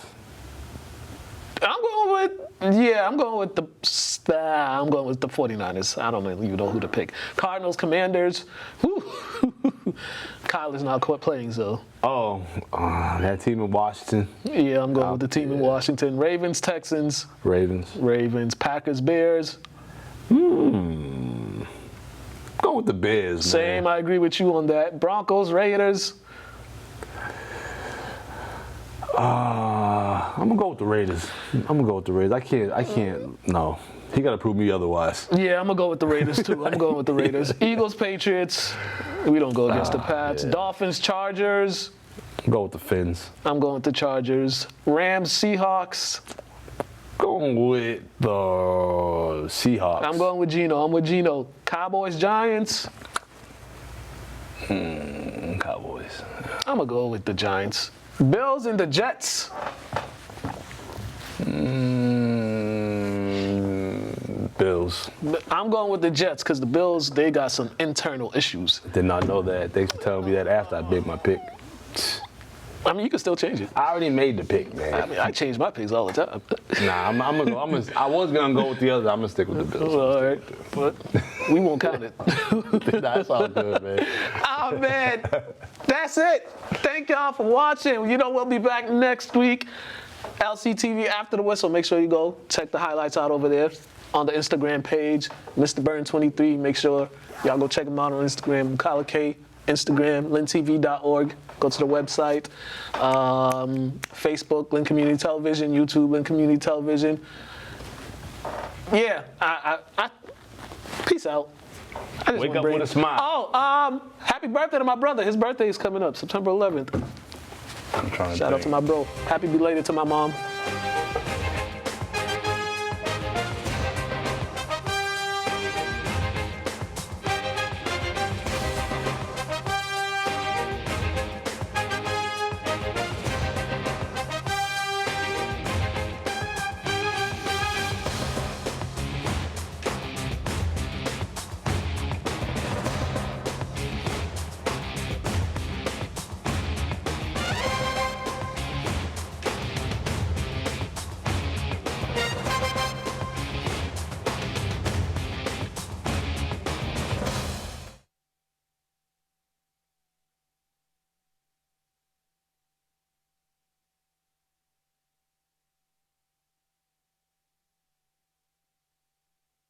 the 49ers. I don't even know who to pick. Cardinals, Commanders. Kyle is not playing, so. That team in Washington. Yeah, I'm going with the team in Washington. Ravens, Texans. Ravens. Packers, Bears. Go with the Bears, Same, I agree with you on that. Broncos, Raiders. I'm gonna go with the Raiders. I can't. No, he gotta prove me otherwise. Yeah, I'm gonna go with the Raiders too. I'm going with the Raiders. Eagles, Patriots. We don't go against the Pats. Yeah. Dolphins, Chargers. Go with the Fins. I'm going with the Chargers. Rams, Seahawks. Going with the Seahawks. I'm going with Geno. I'm with Geno. Cowboys, Giants. Cowboys. I'm gonna go with the Giants. Bills and the Jets. Bills. I'm going with the Jets because the Bills, they got some internal issues. Did not know that. Thanks for telling me that after I made my pick. I mean, you can still change it. I already made the pick, man. I mean, I change my picks all the time. Nah, I was gonna go with the other. I'm gonna stick with the Bills. All right, but we won't count it. Nah, it's all good, man. Oh, man. That's it. Thank y'all for watching. You know, we'll be back next week. LCTV After the Whistle. Make sure you go check the highlights out over there on the Instagram page. Mr. Burton 23. Make sure y'all go check him out on Instagram. Mukala K, Instagram, lyntv.org. Go to the website. Facebook, Lynn Community Television. YouTube, Lynn Community Television. Yeah, I peace out. I just Wake wanna up with a smile. Oh, happy birthday to my brother. His birthday is coming up, September 11th. I'm trying to Shout out to my bro. Happy belated to my mom.